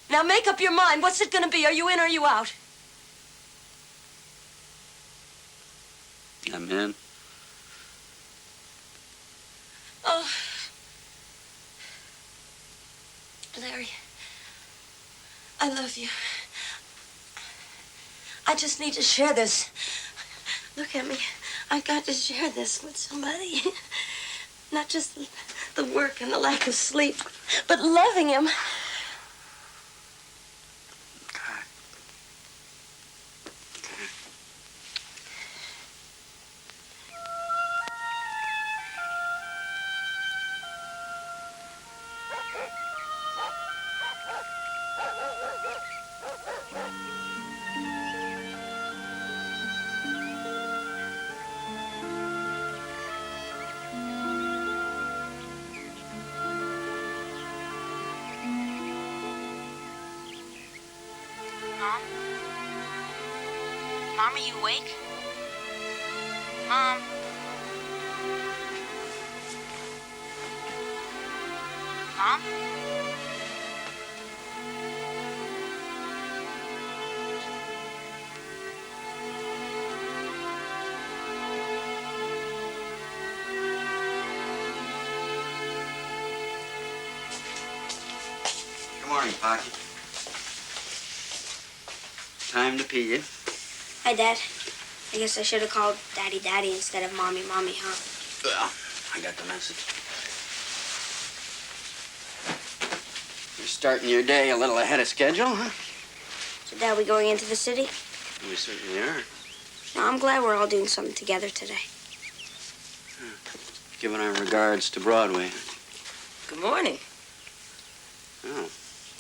Now make up your mind. What's it going to be? Are you in or are you out? I'm in. Oh. Larry, I love you. I just need to share this. Look at me. I've got to share this with somebody. Not just the work and the lack of sleep, but loving him. Mom? Mom, are you awake? Mom? Mom? Good morning, Pocky. Time to pee you. Hi, Dad. I guess I should have called Daddy Daddy instead of Mommy Mommy, huh? Well, I got the message. You're starting your day a little ahead of schedule, huh? So, Dad, we going into the city? We certainly are. No, I'm glad we're all doing something together today. Giving our regards to Broadway. Good morning. Oh,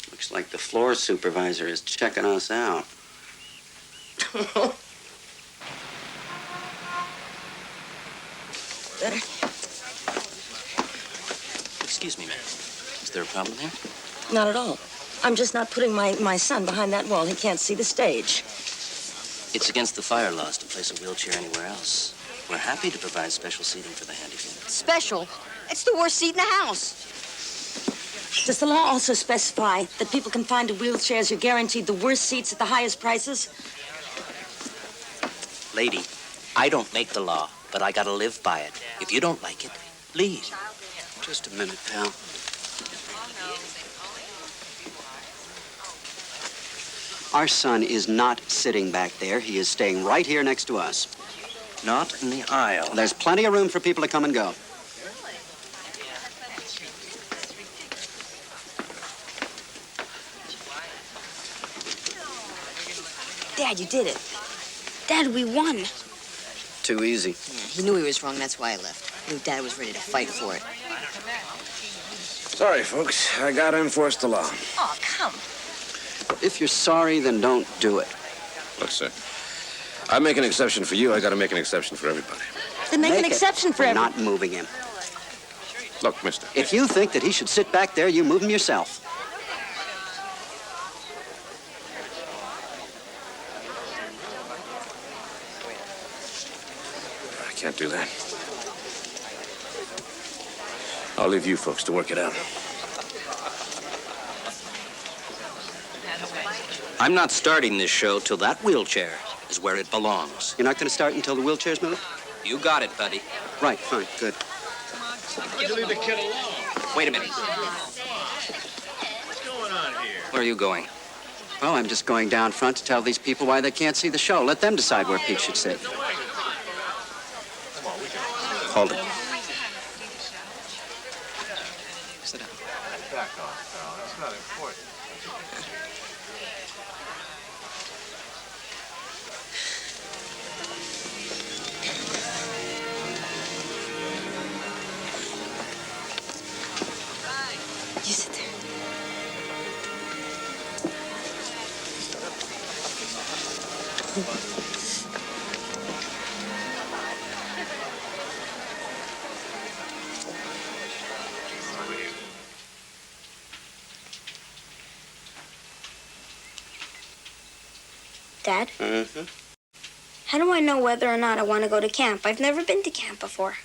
looks like the floor supervisor is checking us out. Better. Excuse me, ma'am. Is there a problem here? Not at all. I'm just not putting my son behind that wall. He can't see the stage. It's against the fire laws to place a wheelchair anywhere else. We're happy to provide special seating for the handicapped. Special? It's the worst seat in the house. Does the law also specify that people confined to wheelchairs are guaranteed the worst seats at the highest prices? Lady, I don't make the law, but I gotta live by it. If you don't like it, leave. Just a minute, pal. Our son is not sitting back there. He is staying right here next to us. Not in the aisle. There's plenty of room for people to come and go. Dad, you did it. Dad, we won. Too easy. Yeah, he knew he was wrong, that's why I left. He knew Dad was ready to fight for it. Sorry, folks. I gotta enforce the law. Oh, come. If you're sorry, then don't do it. Look, sir. I make an exception for you. I gotta make an exception for everybody. Then make an exception for everyone. Not moving him. Look, mister. If you think that he should sit back there, you move him yourself. I can't do that. I'll leave you folks to work it out. I'm not starting this show till that wheelchair is where it belongs. You're not going to start until the wheelchair's moved? You got it, buddy. Right, fine, good. Why'd you leave the kid alone? Wait a minute. What's going on here? Where are you going? Well, I'm just going down front to tell these people why they can't see the show. Let them decide where Pete should sit. Hold it. Sit down. Back off, pal. That's not important. You sit there. Dad? Mm-hmm. How do I know whether or not I want to go to camp? I've never been to camp before.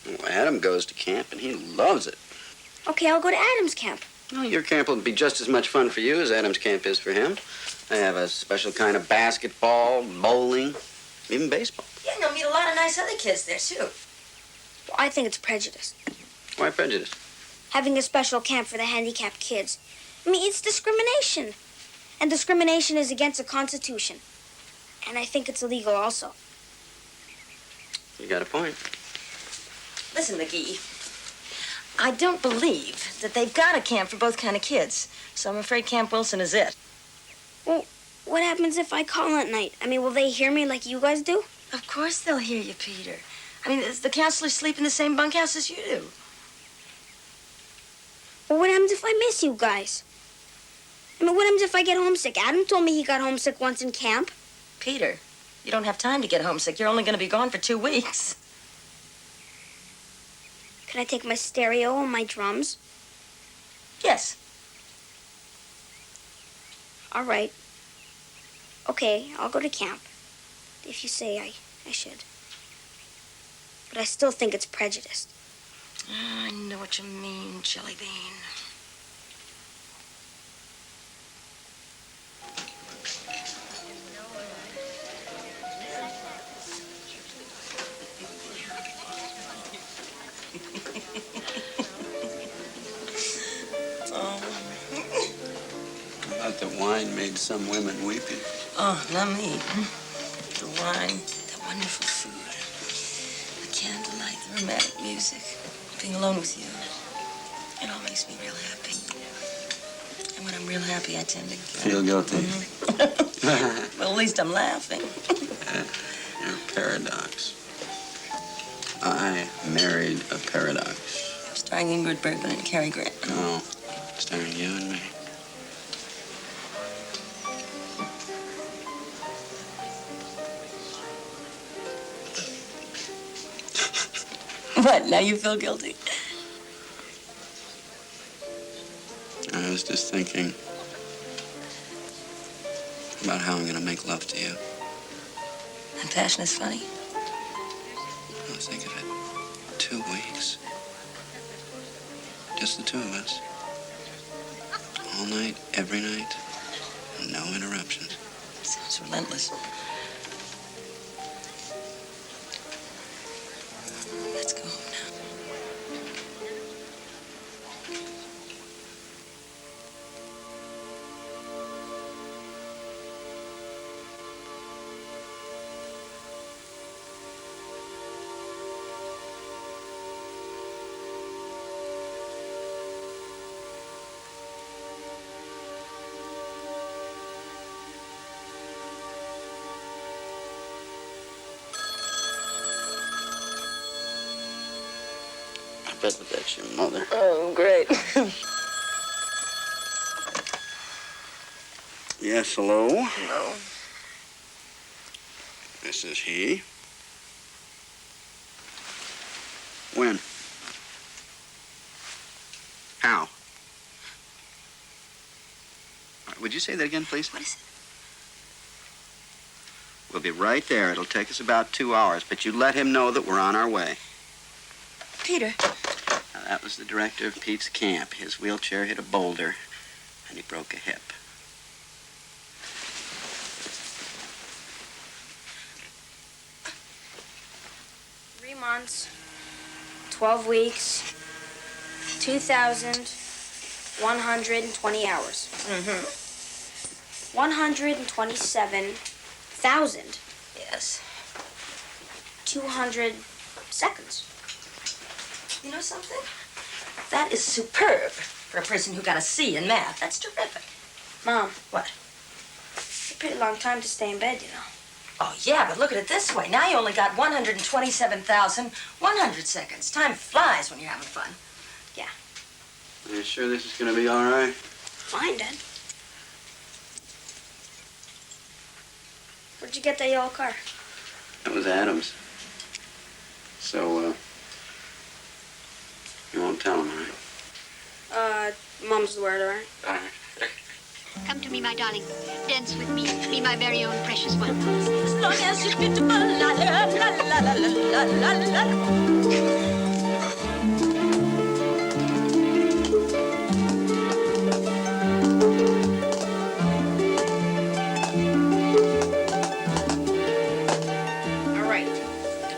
Well, Adam goes to camp, and he loves it. Okay, I'll go to Adam's camp. Well, your camp will be just as much fun for you as Adam's camp is for him. They have a special kind of basketball, bowling, even baseball. Yeah, and you'll meet a lot of nice other kids there, too. Well, I think it's prejudice. Why prejudice? Having a special camp for the handicapped kids. I mean, it's discrimination. And discrimination is against the Constitution. And I think it's illegal also. You got a point. Listen, McGee, I don't believe that they've got a camp for both kind of kids. So I'm afraid Camp Wilson is it. Well, what happens if I call at night? I mean, will they hear me like you guys do? Of course they'll hear you, Peter. I mean, the counselors sleep in the same bunkhouse as you do. Well, what happens if I miss you guys? I mean, what happens if I get homesick? Adam told me he got homesick once in camp. Peter, you don't have time to get homesick. You're only going to be gone for 2 weeks. Can I take my stereo and my drums? Yes. All right. Okay, I'll go to camp. If you say I should. But I still think it's prejudiced. I know what you mean, Jelly Bean. I thought the wine made some women weepy. Oh, not me. The wine, the wonderful food, the candlelight, the romantic music, being alone with you. It all makes me real happy. And when I'm real happy, I tend to Feel guilty. Well, at least I'm laughing. You're a paradox. I married a paradox. Starring Ingrid Bergman and Cary Grant. No, starring you and me. What, now you feel guilty? I was just thinking about how I'm going to make love to you. And passion is funny. I was thinking of it. 2 weeks. Just the two of us. All night, every night. No interruptions. Sounds relentless. Let's go home now. I bet that's your mother. Oh, great. Yes, hello? No. This is he. When? How? Would you say that again, please? What is it? We'll be right there. It'll take us about 2 hours, but you let him know that we're on our way. Peter. Now, that was the director of Pete's camp. His wheelchair hit a boulder, and he broke a hip. Three months, 12 weeks, 2,120 hours. Mm-hmm. 127,000. Yes. 200 seconds. You know something? That is superb for a person who got a C in math. That's terrific. Mom. What? It's a pretty long time to stay in bed, you know. Oh, yeah, but look at it this way. Now you only got 127,100 seconds. Time flies when you're having fun. Yeah. Are you sure this is going to be all right? Fine, Dad. Where'd you get that yellow car? That was Adam's. So, you won't tell him, right? Mom's the word, all right? All right. Come to me, my darling. Dance with me. Be my very own precious one. As long as you're beautiful, la la la la la la la la.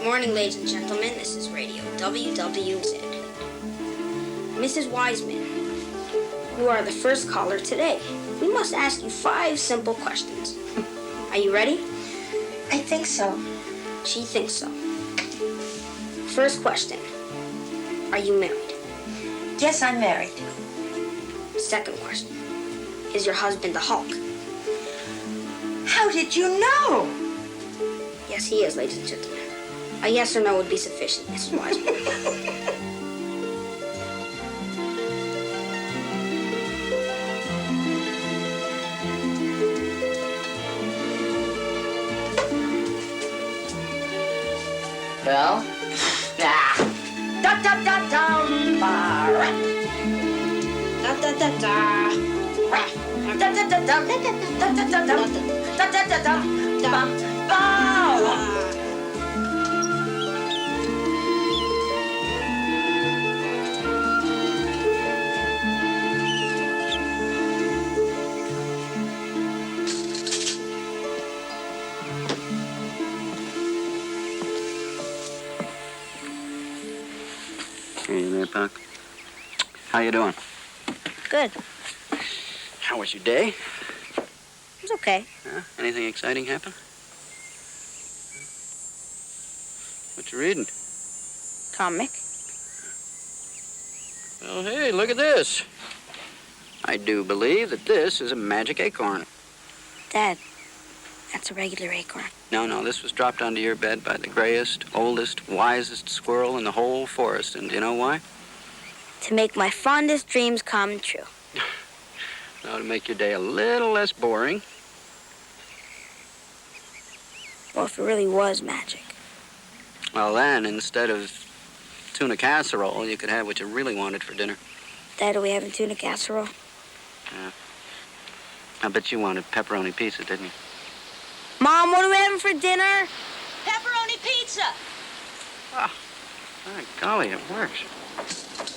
Good morning, ladies and gentlemen. This is Radio WWZ. Mrs. Weisman, you are the first caller today. We must ask you 5 simple questions. Are you ready? I think so. She thinks so. First question. Are you married? Yes, I'm married. Second question. Is your husband a Hulk? How did you know? Yes, he is, ladies and gentlemen. A yes or no would be sufficient, Mrs. Weisman. Well? Da da da da da da da da da. Da da da da da da da da da da da da da. Hey there, Puck. How you doing? Good. How was your day? It's okay. Huh? Anything exciting happen? What you reading? Comic. Well, hey, look at this. I do believe that this is a magic acorn. Dad, that's a regular acorn. No, this was dropped onto your bed by the grayest, oldest, wisest squirrel in the whole forest. And do you know why? To make my fondest dreams come true. No, to make your day a little less boring. Well, if it really was magic. Well, then, instead of tuna casserole, you could have what you really wanted for dinner. Dad, are we having tuna casserole? Yeah. I bet you wanted pepperoni pizza, didn't you? Mom, what are we having for dinner? Pepperoni pizza. Oh, my golly, it works.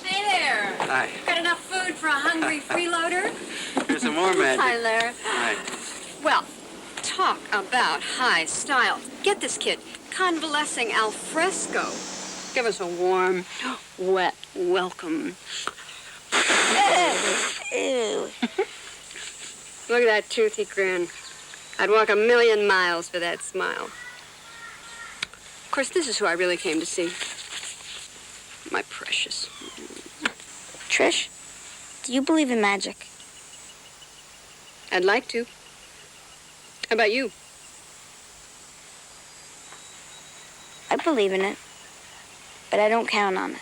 Hey there. Hi. Got enough food for a hungry freeloader? Here's some more magic. Hi, Larry. Hi. Well, talk about high style. Get this, kid. Convalescing al fresco. Give us a warm, wet welcome. Ew. Look at that toothy grin. I'd walk 1,000,000 miles for that smile. Of course, this is who I really came to see. My precious. Trish, do you believe in magic? I'd like to. How about you? I believe in it, but I don't count on it.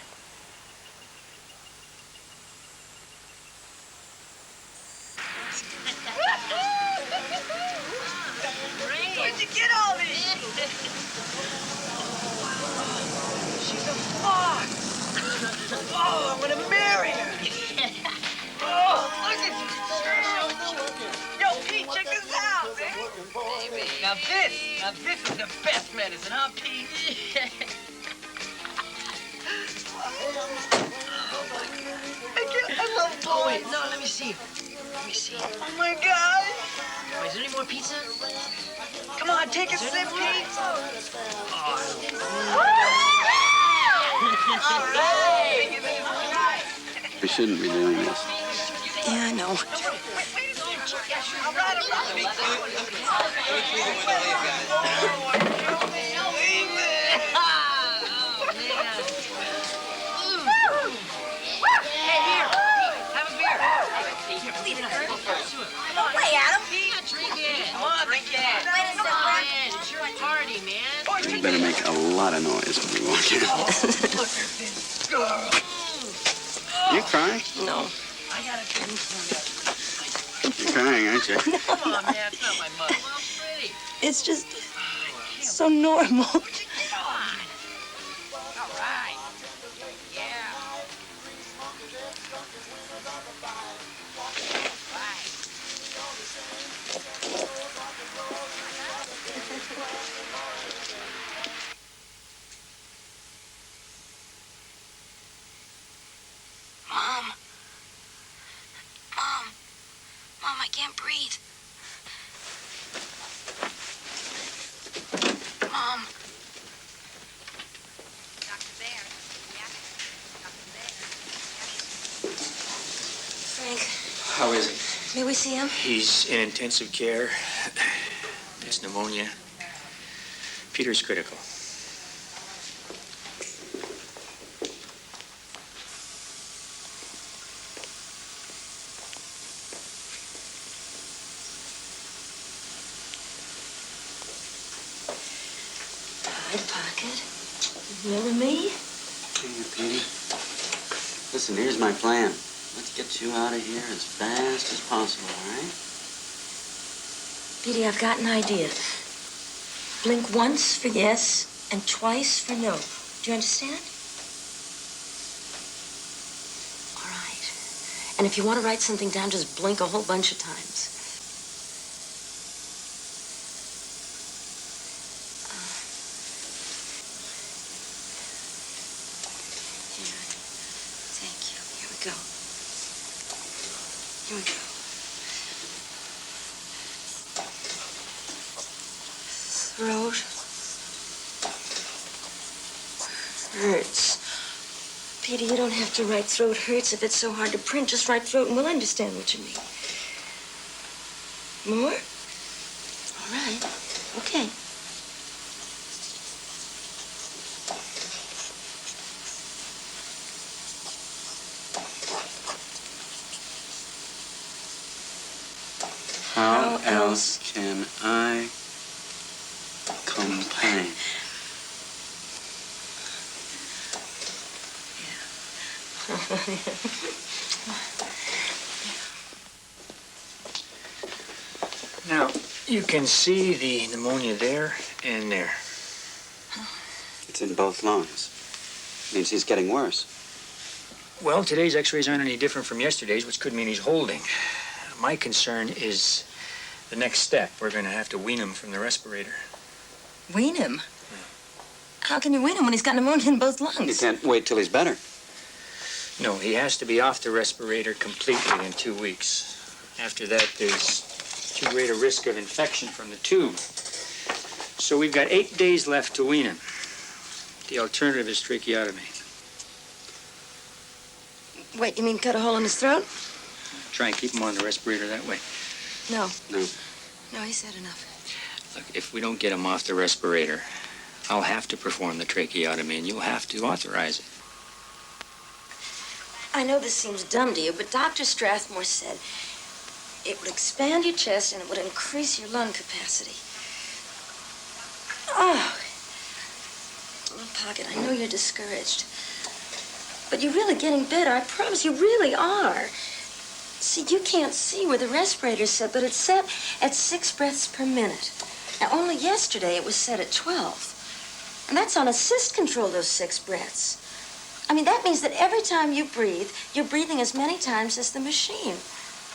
Where'd you get all these? She's a fox. Oh, I'm gonna marry her. Oh, look at you. Yo, Pete, check this out, man. Now this is the best medicine, huh, Pete? I love blowing. Oh, wait, no, let me see. Oh, my God. Wait, is there any more pizza? Come on, take a sip, Pete. All right. We shouldn't be doing this. Yeah, I know. Hey, here. Have a beer. Don't play, Adam. Drink it. Come on, drink it. Come on. It's your party, man. You better make a lot of noise when we walk in. Look at this girl. You crying? No. I got a thing for you. You're crying, aren't you? Come on, man. It's not my mother. Well, pretty. It's just so normal. Come on. All right. Yeah. Mom, I can't breathe. Mom, May we see him? He's in intensive care. There's pneumonia. Peter's critical. Pocket. Remember me? Here, Petey. Listen, here's my plan. Let's get you out of here as fast as possible, all right? Petey, I've got an idea. Blink once for yes and twice for no. Do you understand? All right. And if you want to write something down, just blink a whole bunch of times. Here we go. Throat hurts. Peter, you don't have to write throat hurts if it's so hard to print. Just write throat and we'll understand what you mean. More? All right. Okay. How else can I complain? Now, you can see the pneumonia there and there. It's in both lungs. Means he's getting worse. Well, today's x-rays aren't any different from yesterday's, which could mean he's holding. My concern is the next step. We're going to have to wean him from the respirator. Wean him? How can you wean him when he's got pneumonia in both lungs? You can't wait till he's better. No, he has to be off the respirator completely in 2 weeks. After that, there's too great a risk of infection from the tube. So we've got 8 days left to wean him. The alternative is tracheotomy. Wait, you mean cut a hole in his throat? Try and keep him on the respirator that way. No. No. No, he said enough. Look, if we don't get him off the respirator, I'll have to perform the tracheotomy, and you'll have to authorize it. I know this seems dumb to you, but Dr. Strathmore said it would expand your chest and it would increase your lung capacity. Oh. Well, Pocket, I know you're discouraged. But you're really getting better. I promise you really are. See, you can't see where the respirator's set, but it's set at 6 breaths per minute. Now, only yesterday it was set at 12. And that's on assist control, those 6 breaths. I mean, that means that every time you breathe, you're breathing as many times as the machine.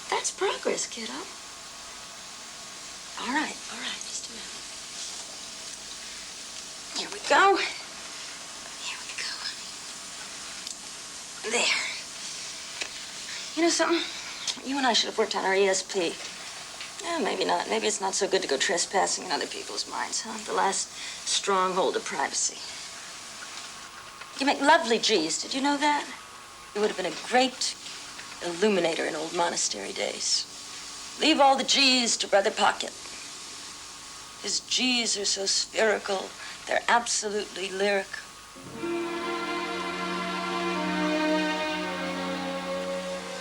That's progress, kiddo. All right, just a minute. Here we go. Here we go. There. You know something? You and I should have worked on our ESP. Yeah, maybe not. Maybe it's not so good to go trespassing in other people's minds, huh? The last stronghold of privacy. You make lovely G's. Did you know that? You would have been a great illuminator in old monastery days. Leave all the G's to Brother Pocket. His G's are so spherical, they're absolutely lyric.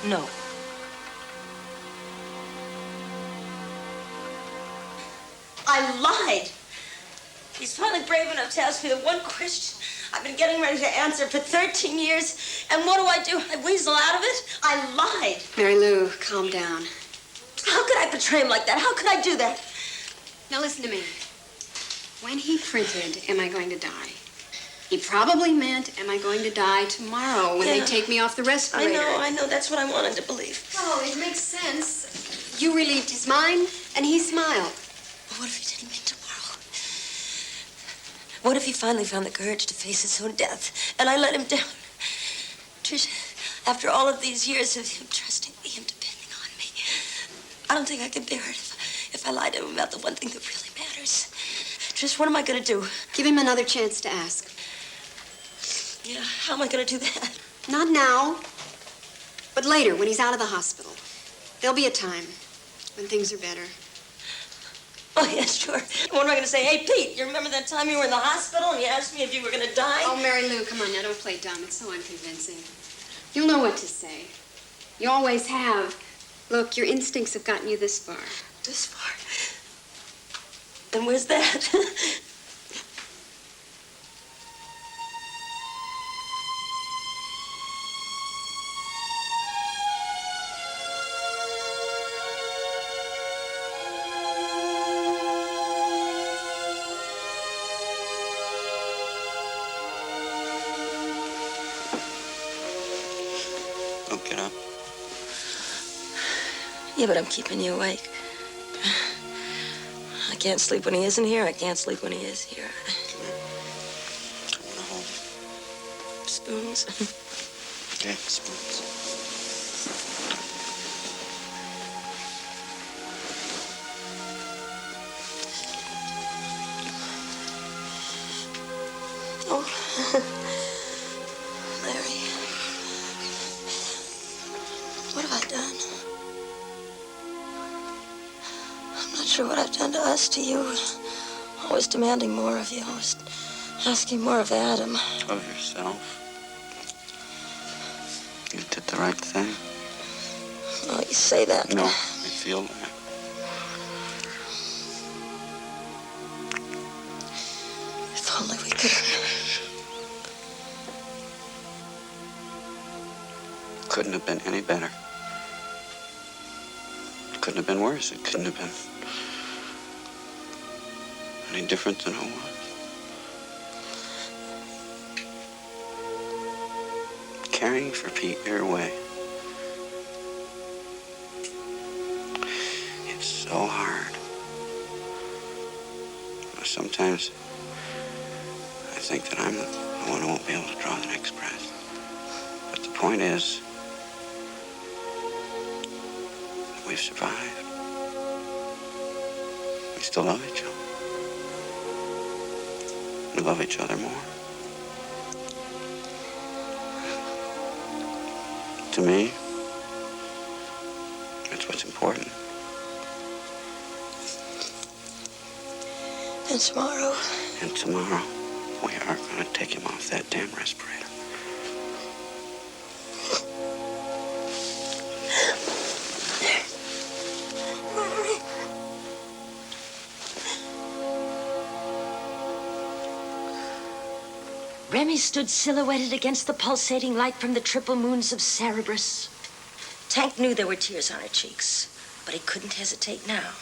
No. I lied. He's finally brave enough to ask me the one question I've been getting ready to answer for 13 years. And what do? I weasel out of it? I lied. Mary-Lou, calm down. How could I betray him like that? How could I do that? Now listen to me. When he printed, "Am I going to die?" he probably meant, "Am I going to die tomorrow when they take me off the respirator?" I know. That's what I wanted to believe. Oh, it makes sense. You relieved his mind, and he smiled. But what if he didn't mean tomorrow? What if he finally found the courage to face his own death, and I let him down? Trish, after all of these years of him trusting me, him depending on me, I don't think I could bear it if I lied to him about the one thing that really matters. Trish, what am I going to do? Give him another chance to ask. Yeah, how am I going to do that? Not now, but later when he's out of the hospital. There'll be a time when things are better. Oh, yeah, sure. What am I going to say? Hey, Pete, you remember that time you were in the hospital and you asked me if you were going to die? Oh, Mary-Lou, come on now, don't play dumb. It's so unconvincing. You'll know what to say. You always have. Look, your instincts have gotten you this far. This far? And where's that? Don't get up. Yeah, but I'm keeping you awake. I can't sleep when he isn't here. I can't sleep when he is here. I want to hold you. Spoons? Okay, spoons. Oh, Larry. What have I done? I'm not sure what I've done to us, to you. Always demanding more of you. Always asking more of Adam. Of yourself. You did the right thing. Oh, you say that. No, I feel that. If only we could have... Couldn't have been any better. It couldn't have been worse. It couldn't have been any different than it was. Caring for Pete your way. It's so hard. Sometimes I think that I'm the one who won't be able to draw the next breath. But the point is, we've survived. We still love each other. We love each other more. To me, that's what's important. And tomorrow? And tomorrow, we are going to take him off that damn respirator. Remy stood silhouetted against the pulsating light from the triple moons of Cerberus. Tank knew there were tears on her cheeks, but he couldn't hesitate now.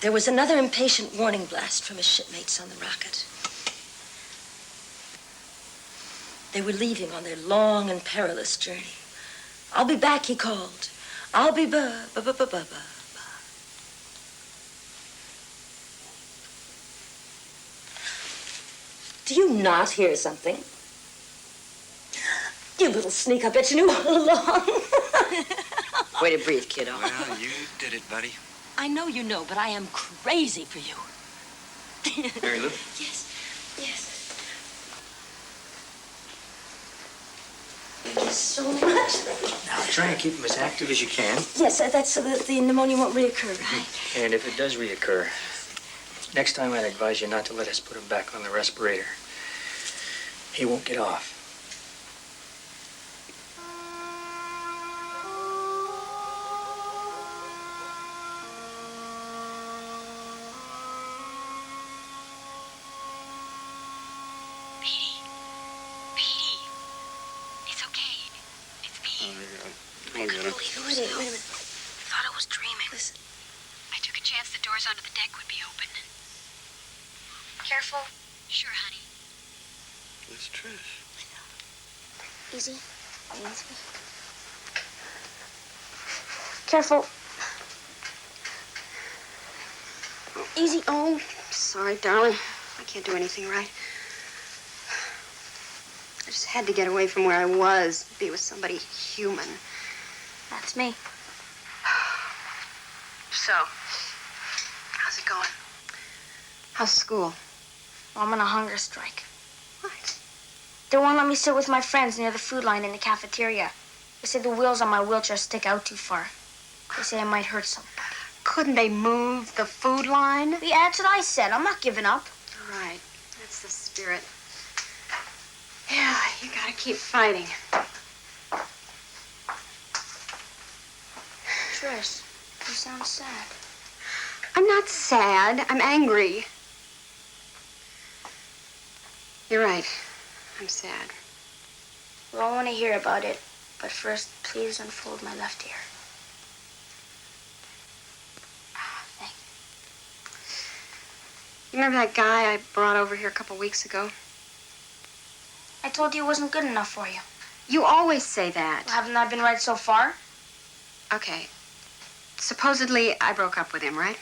There was another impatient warning blast from his shipmates on the rocket. They were leaving on their long and perilous journey. I'll be back, he called. I'll be ba-ba-ba-ba-ba. Do you not hear something? You little sneak, I bet you knew all along. Way to breathe, kiddo. Well, you did it, buddy. I know you know, but I am crazy for you. Mary-Lou? Yes, yes. Thank you so much. Now, try and keep him as active as you can. Yes, that's so that the pneumonia won't reoccur, right? And if it does reoccur, next time I'd advise you not to let us put him back on the respirator. He won't get off. I'll get him. Wait a minute. I thought I was dreaming. Listen. I took a chance the doors onto the deck would be open. Careful. Sure, honey. It's Trish. Easy. Easy. Careful. Easy. Oh, Sorry, darling. I can't do anything right. I just had to get away from where I was, be with somebody human. that's me. So, how's it going? How's school? Well, I'm on a hunger strike. What? They won't let me sit with my friends near the food line in the cafeteria. They say the wheels on my wheelchair stick out too far. They say I might hurt somebody. Couldn't they move the food line? Yeah, that's what I said. I'm not giving up. Right. That's the spirit. Yeah, you gotta keep fighting. Trish, you sound sad. I'm not sad. I'm angry. You're right. I'm sad. We all want to hear about it, but first, please unfold my left ear. Thank You remember that guy I brought over here a couple weeks ago? you. I told you it wasn't good enough for you. You always say that. Well, haven't I been right so far? Okay. Supposedly, I broke up with him, right?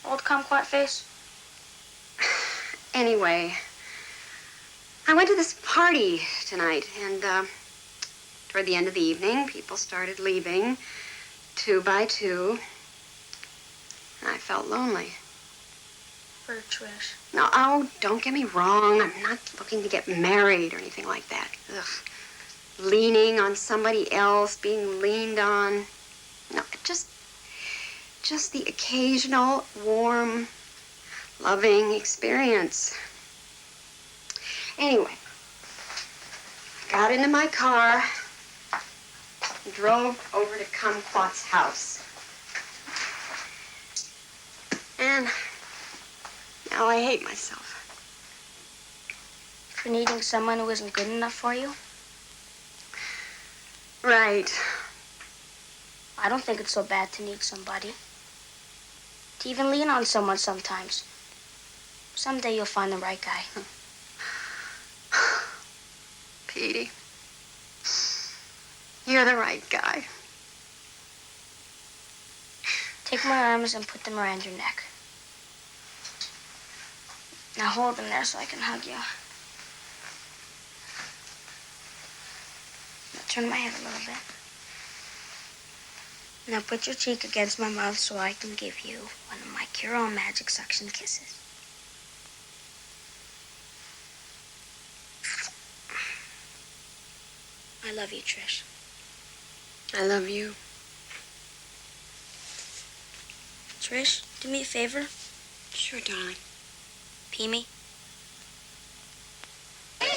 Old kumquat face? Anyway, I went to this party tonight, and toward the end of the evening, people started leaving, 2 by 2. And I felt lonely. Poor Trish. No, oh, don't get me wrong. I'm not looking to get married or anything like that. Ugh. Leaning on somebody else, being leaned on. No, just the occasional warm, loving experience. Anyway, I got into my car and drove over to Kumquat's house. And now I hate myself. For needing someone who isn't good enough for you? Right. I don't think it's so bad to need somebody. To even lean on someone sometimes. Someday you'll find the right guy. Petey, you're the right guy. Take my arms and put them around your neck. Now hold them there so I can hug you. Now turn my head a little bit. Now put your cheek against my mouth so I can give you one of my cure-all magic suction kisses. I love you, Trish. I love you. Trish, do me a favor. Sure, darling. Pee me. You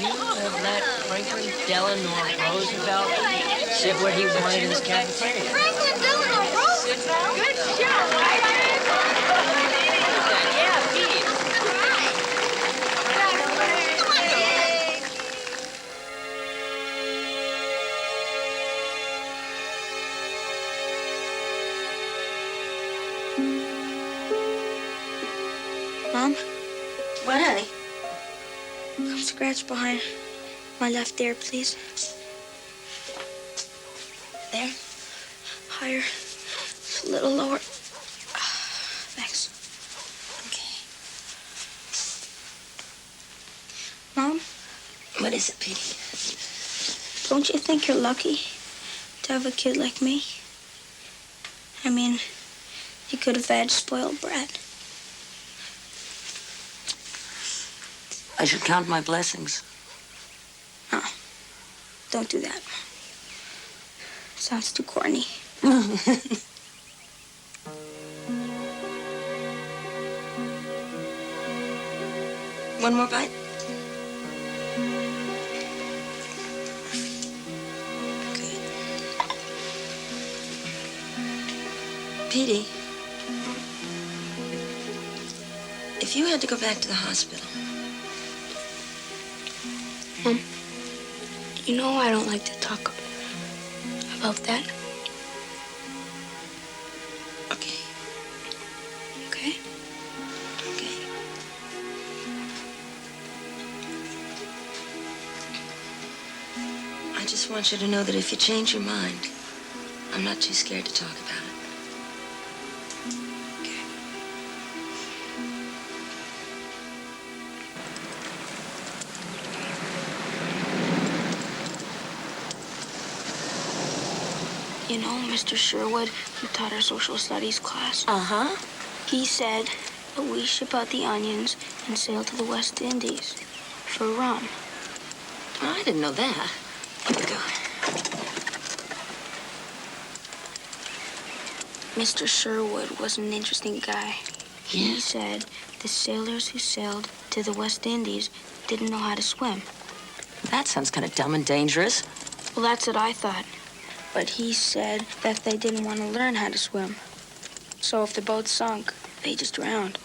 have let Franklin Delano Roosevelt sit where he wanted in this cafeteria. Franklin Delano Roosevelt? Good show, right? Yeah, Pete. Mom? What, honey? Come scratch behind my left ear, please. There. Higher. A little lower. Thanks. Okay. Mom? What is it, Petey? Don't you think you're lucky to have a kid like me? I mean, you could have had spoiled brat. I should count my blessings. No. Don't do that. Sounds too corny. One more bite? Petey, if you had to go back to the hospital. Mom, you know I don't like to talk about that. Okay. Okay? Okay. I just want you to know that if you change your mind, I'm not too scared to talk about it. You know, Mr. Sherwood, who taught our social studies class. Uh-huh. He said that we ship out the onions and sail to the West Indies for rum. Oh, I didn't know that. Here we go. Mr. Sherwood was an interesting guy. He said the sailors who sailed to the West Indies didn't know how to swim. That sounds kind of dumb and dangerous. Well, that's what I thought. But he said that they didn't want to learn how to swim. So if the boat sunk, they just drowned.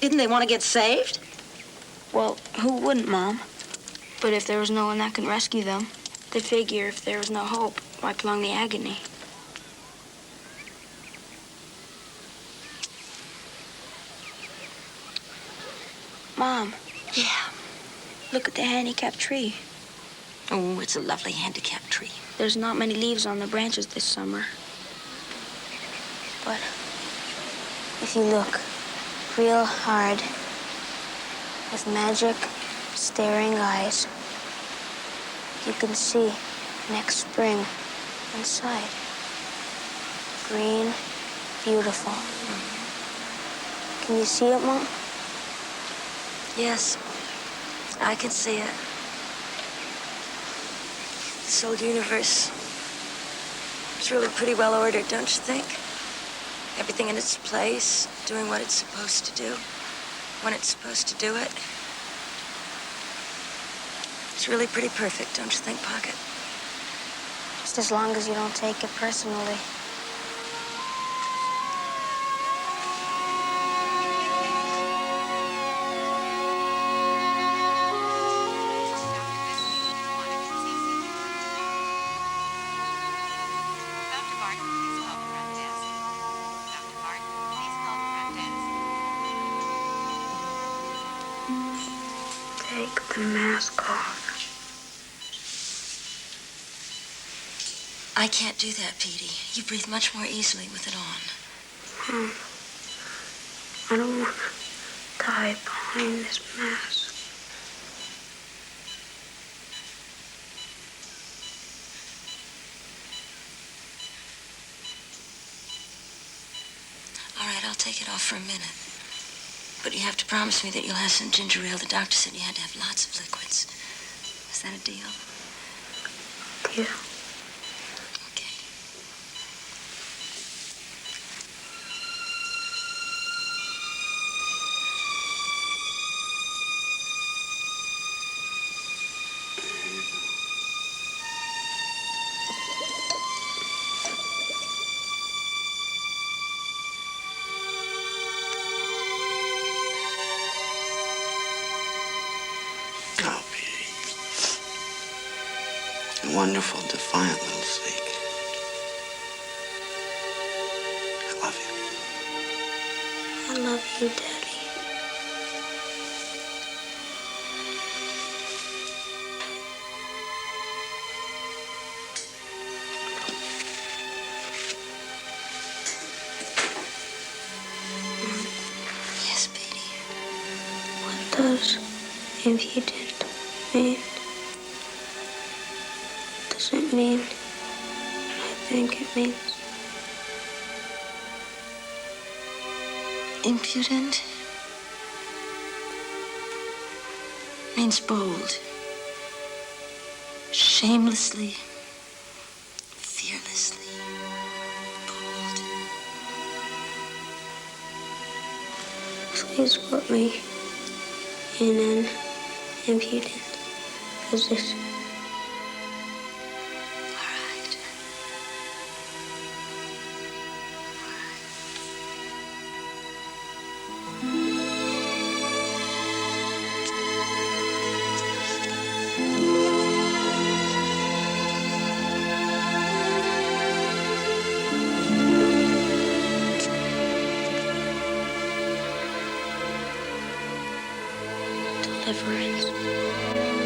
Didn't they want to get saved? Well, who wouldn't, Mom? But if there was no one that could rescue them, they figure if there was no hope, why prolong the agony? Mom. Yeah. Look at the handicapped tree. Oh, it's a lovely handicapped tree. There's not many leaves on the branches this summer. But if you look real hard with magic, staring eyes, you can see next spring inside. Green, beautiful. Can you see it, Mom? Yes, I can see it. This whole universe is really pretty well ordered, don't you think? Everything in its place, doing what it's supposed to do, when it's supposed to do it. It's really pretty perfect, don't you think, Pocket? Just as long as you don't take it personally. Take the mask off. I can't do that, Petey. You breathe much more easily with it on. I don't want to die behind this mask. All right, I'll take it off for a minute. But you have to promise me that you'll have some ginger ale. The doctor said you had to have lots of liquids. Is that a deal? Deal. Okay. Oh, Petey. A wonderful, defiant little snake. I love you. I love you, Daddy. Yes, Petey. What does impudent mean? Does it mean what I think it means? Impudent means bold, shamelessly, fearlessly bold. Please put me in an impudent position. Deliverance.